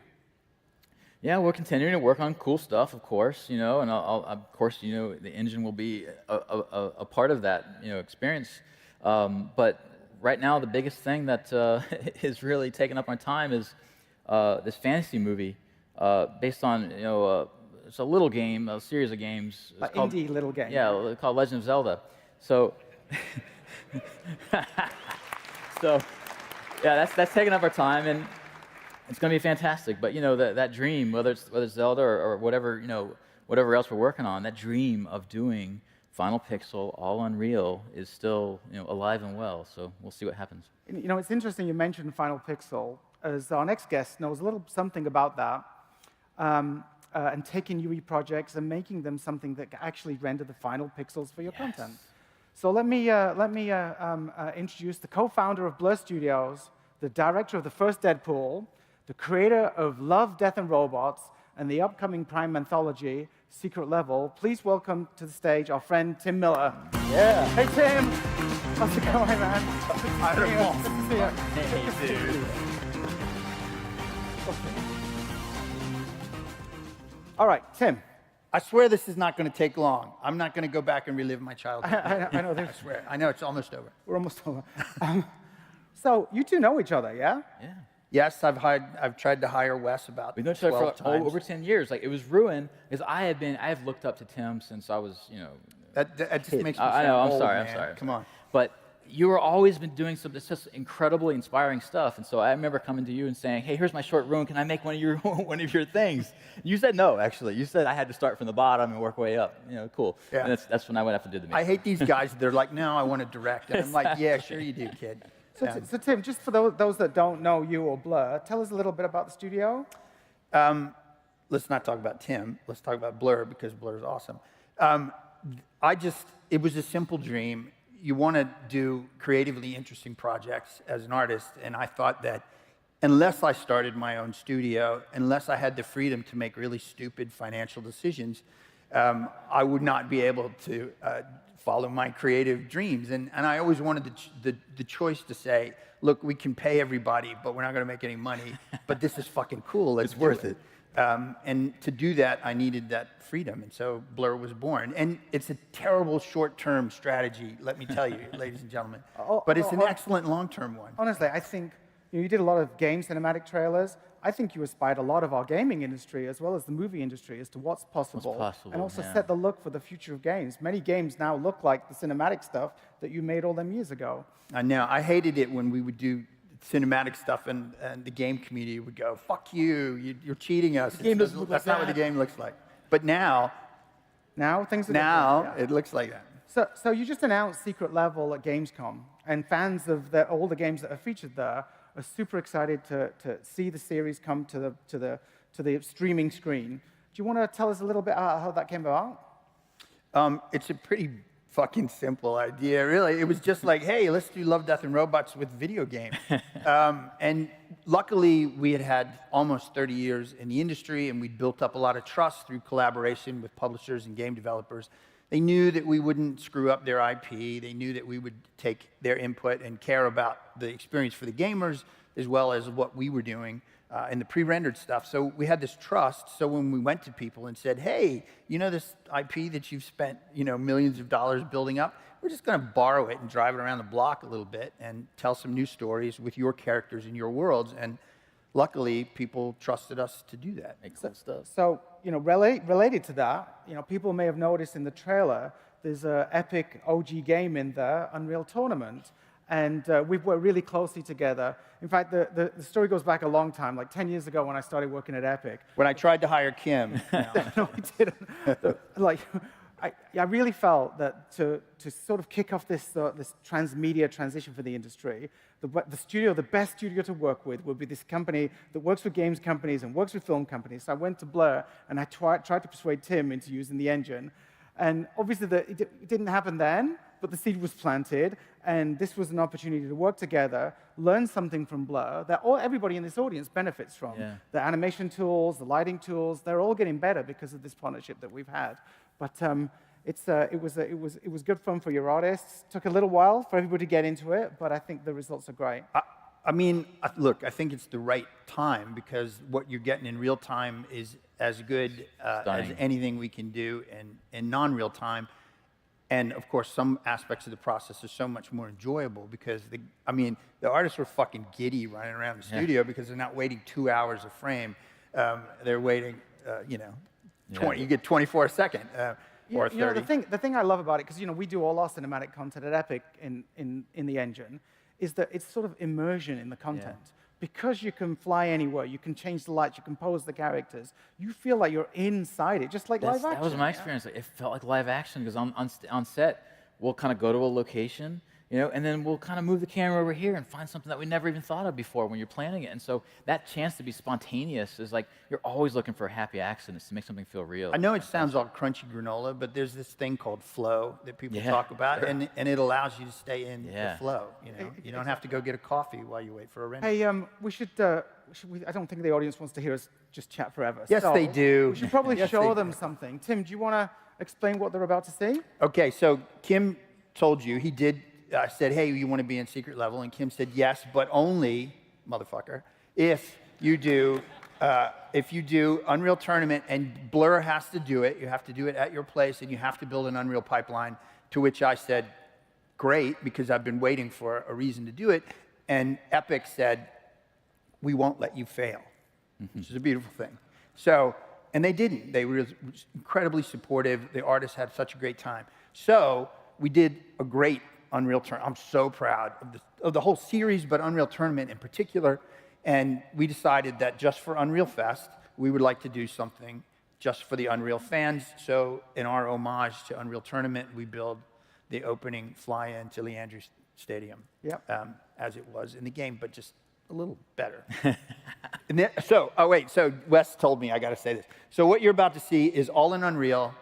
Yeah, we're continuing to work on cool stuff, of course, and of course, the engine will be a part of that, experience. But right now, the biggest thing that is really taking up my time is this fantasy movie based on, it's a little game, a series of games. An indie little game. Yeah, called Legend of Zelda. So, yeah, that's taking up our time, and it's going to be fantastic. But that dream, whether it's Zelda or whatever whatever else we're working on, that dream of doing Final Pixel all Unreal is still alive and well. So we'll see what happens. It's interesting you mentioned Final Pixel, as our next guest knows a little something about that, and taking UE projects and making them something that can actually render the final pixels for your content. So let me introduce the co-founder of Blur Studios, the director of the first Deadpool, the creator of Love, Death, and Robots, and the upcoming Prime anthology, Secret Level. Please welcome to the stage our friend Tim Miller. Yeah. Hey, Tim. How's it going, man? Hey, dude. All right, Tim. I swear this is not going to take long. I'm not going to go back and relive my childhood. I know. I swear. I know it's almost over. We're almost over. So you two know each other, yeah? Yeah. Yes, I've tried to hire Wes about We've known each other 12 for times. over 10 years. Like, it was ruined because I have looked up to Tim since I was, That just makes me I sound know. I'm old, sorry. man. I'm sorry. Come on. But you were always been doing some just incredibly inspiring stuff, and so I remember coming to you and saying, "Hey, here's my short room. Can I make one of your things?" You said no. Actually, you said I had to start from the bottom and work way up. Cool. Yeah. And that's when I went after did the meeting. I hate these guys. They're like, no, I want to direct. And I'm like, yeah, sure you do, kid. So Tim, just for those that don't know you or Blur, tell us a little bit about the studio. Let's not talk about Tim. Let's talk about Blur, because Blur is awesome. It was a simple dream. You want to do creatively interesting projects as an artist, and I thought that unless I started my own studio, unless I had the freedom to make really stupid financial decisions, I would not be able to follow my creative dreams. And I always wanted the choice to say, look, we can pay everybody, but we're not going to make any money, but this is fucking cool. It's worth it. And to do that, I needed that freedom, and so Blur was born. And it's a terrible short-term strategy, let me tell you, ladies and gentlemen. But it's an excellent long-term one. Honestly, I think you did a lot of game cinematic trailers. I think you inspired a lot of our gaming industry as well as the movie industry as to what's possible and also set the look for the future of games. Many games now look like the cinematic stuff that you made all them years ago. I know. I hated it when we would do cinematic stuff and the game community would go, fuck you, you're cheating us. That's not what the game looks like. But now things are different. It looks like that. So you just announced Secret Level at Gamescom, and fans of all the games that are featured there are super excited to see the series come to the streaming screen. Do you want to tell us a little bit how that came about? It's a pretty fucking simple idea, really. It was just like, hey, let's do Love, Death, and Robots with video games. And luckily, we had almost 30 years in the industry, and we'd built up a lot of trust through collaboration with publishers and game developers. They knew that we wouldn't screw up their IP. They knew that we would take their input and care about the experience for the gamers, as well as what we were doing and the pre-rendered stuff. So we had this trust. So when we went to people and said, hey, this IP that you've spent millions of dollars building up, we're just going to borrow it and drive it around the block a little bit and tell some new stories with your characters and your worlds. And luckily, people trusted us to do that. Excellent stuff. So, related to that, people may have noticed in the trailer, there's an epic OG game in there, Unreal Tournament. And we've worked really closely together. In fact, the story goes back a long time, like 10 years ago when I started working at Epic. When I tried to hire Kim. No, we didn't. I really felt that to sort of kick off this transmedia transition for the industry, the best studio to work with would be this company that works with games companies and works with film companies. So I went to Blur, and I tried to persuade Tim into using the engine. And obviously, it didn't happen then, but the seed was planted, and this was an opportunity to work together, learn something from Blur that everybody in this audience benefits from. Yeah. The animation tools, the lighting tools, they're all getting better because of this partnership that we've had. But it was good fun for your artists. Took a little while for everybody to get into it, but I think the results are great. I mean, look, I think it's the right time, because what you're getting in real time is as good as anything we can do in non-real time. And of course, some aspects of the process are so much more enjoyable because the artists were fucking giddy running around the studio because they're not waiting 2 hours a frame. They're waiting, you get 24 a second or 30. The thing I love about it, because we do all our cinematic content at Epic in the engine, is that it's sort of immersion in the content. Because you can fly anywhere, you can change the lights, you can pose the characters, you feel like you're inside it, just like live action. That was my experience. It felt like live action because on set, we'll kind of go to a location, and then we'll kind of move the camera over here and find something that we never even thought of before when you're planning it. And so that chance to be spontaneous is like, you're always looking for happy accidents to make something feel real. I know it sounds all crunchy granola, but there's this thing called flow that people talk about, and it allows you to stay in the flow. You don't have to go get a coffee while you wait for a render. Hey, I don't think the audience wants to hear us just chat forever. Yes, so they do. We should probably Yes, show they them do. something. Tim, do you want to explain what they're about to see? Okay, so Kim told you, he did, I said, hey, you want to be in secret level? And Kim said, yes, but only, motherfucker, if you do Unreal Tournament, and Blur has to do it. You have to do it at your place, and you have to build an Unreal pipeline, to which I said, great, because I've been waiting for a reason to do it. And Epic said, we won't let you fail, which is a beautiful thing. So, and they didn't. They were incredibly supportive. The artists had such a great time. So we did a great Unreal Tournament. I'm so proud of the whole series, but Unreal Tournament in particular. And we decided that just for Unreal Fest, we would like to do something just for the Unreal fans. So in our homage to Unreal Tournament, we build the opening fly-in to Leandro Stadium, as it was in the game, but just a little better. And then, so Wes told me I got to say this. So what you're about to see is all in Unreal,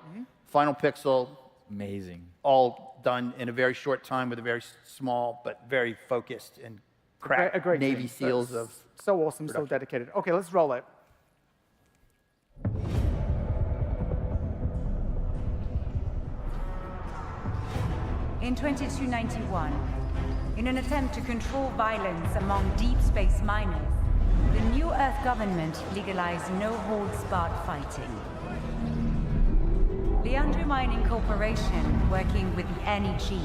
Final Pixel. Amazing. All done in a very short time with a very small but very focused and crack great Navy team. SEALs That's of so awesome, production. so dedicated. Okay, let's roll it. In 2291, in an attempt to control violence among deep space miners, the New Earth government legalized no-holds-barred fighting. Leandro Mining Corporation, working with the NEG,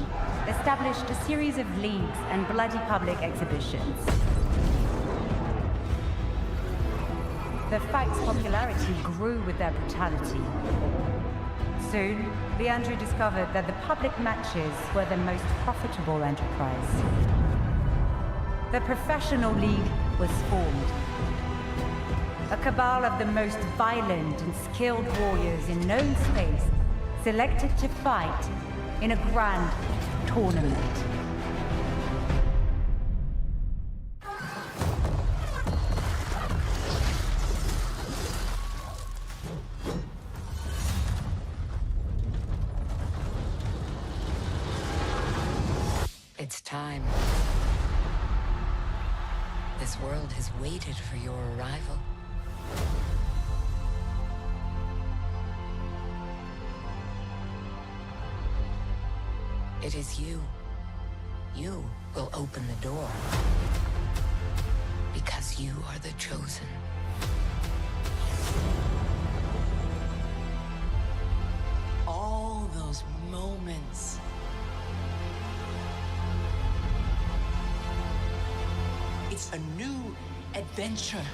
established a series of leagues and bloody public exhibitions. The fight's popularity grew with their brutality. Soon, Leandro discovered that the public matches were the most profitable enterprise. The professional league was formed. A cabal of the most violent and skilled warriors in known space selected to fight in a grand tournament. It's time. This world has waited for your arrival. It is you. You will open the door. Because you are the chosen. All those moments. It's a new adventure.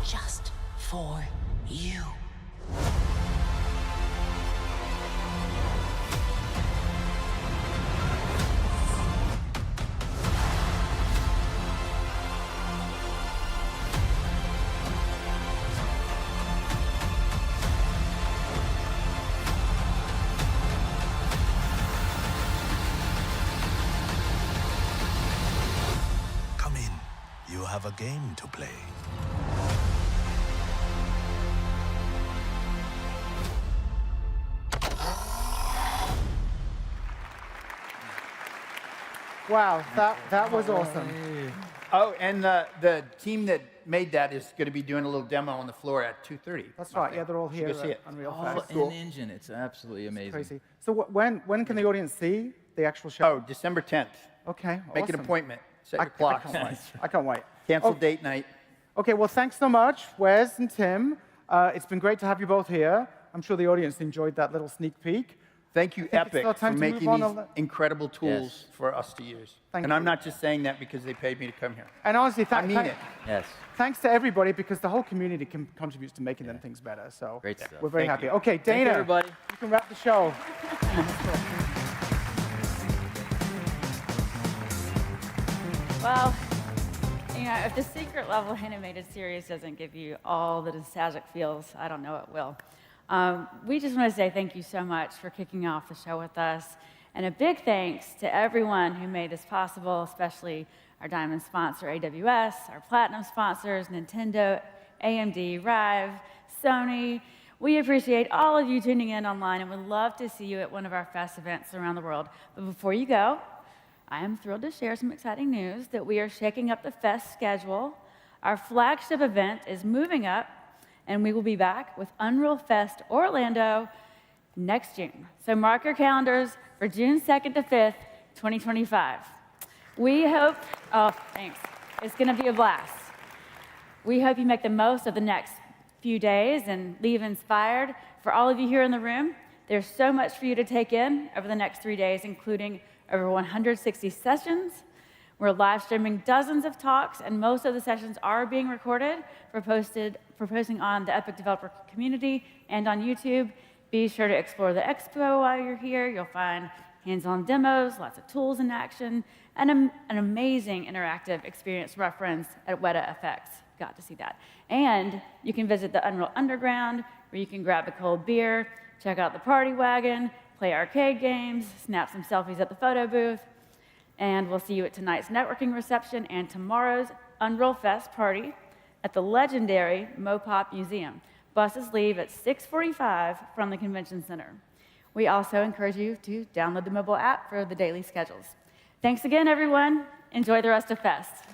Just for you. Come in. You have a game to play. Wow, that was awesome. Oh, and the team that made that is going to be doing a little demo on the floor at 2:30. That's right. Yeah, they're all here Go see at it. Unreal All Fest. in engine. It's absolutely amazing. Crazy. So when can the audience see the actual show? Oh, December 10th. Okay, Make an awesome. appointment. Set your I clocks. can't wait. I can't wait. Cancel Oh, date night. Okay, well, thanks so much, Wes and Tim. It's been great to have you both here. I'm sure the audience enjoyed that little sneak peek. Thank you, I think it's Epic, still for time to move making on these a li- incredible tools Yes. for us to use. Thank and you. I'm not just saying that because they paid me to come here. And honestly, I mean it. Yes. Thanks to everybody, because the whole community contributes to making them things better. So Great stuff. we're very Thank happy. you. Okay, Thank you, Dana, everybody. you can wrap the show. Well, you know, if the secret level animated series doesn't give you all the nostalgic feels, I don't know what will. We just want to say thank you so much for kicking off the show with us. And a big thanks to everyone who made this possible, especially our diamond sponsor, AWS, our platinum sponsors, Nintendo, AMD, Rive, Sony. We appreciate all of you tuning in online and would love to see you at one of our fest events around the world. But before you go, I am thrilled to share some exciting news that we are shaking up the fest schedule. Our flagship event is moving up, and we will be back with Unreal Fest Orlando next June. So mark your calendars for June 2nd to 5th, 2025. We hope, thanks. It's going to be a blast. We hope you make the most of the next few days and leave inspired. For all of you here in the room, there's so much for you to take in over the next 3 days, including over 160 sessions. We're live streaming dozens of talks, and most of the sessions are being recorded for posting on the Epic developer community and on YouTube. Be sure to explore the expo while you're here. You'll find hands-on demos, lots of tools in action, and an amazing interactive experience reference at Weta FX. Got to see that. And you can visit the Unreal Underground, where you can grab a cold beer, check out the party wagon, play arcade games, snap some selfies at the photo booth. And we'll see you at tonight's networking reception and tomorrow's Unreal Fest party at the legendary Mopop Museum. Buses leave at 6:45 from the Convention Center. We also encourage you to download the mobile app for the daily schedules. Thanks again, everyone. Enjoy the rest of Fest.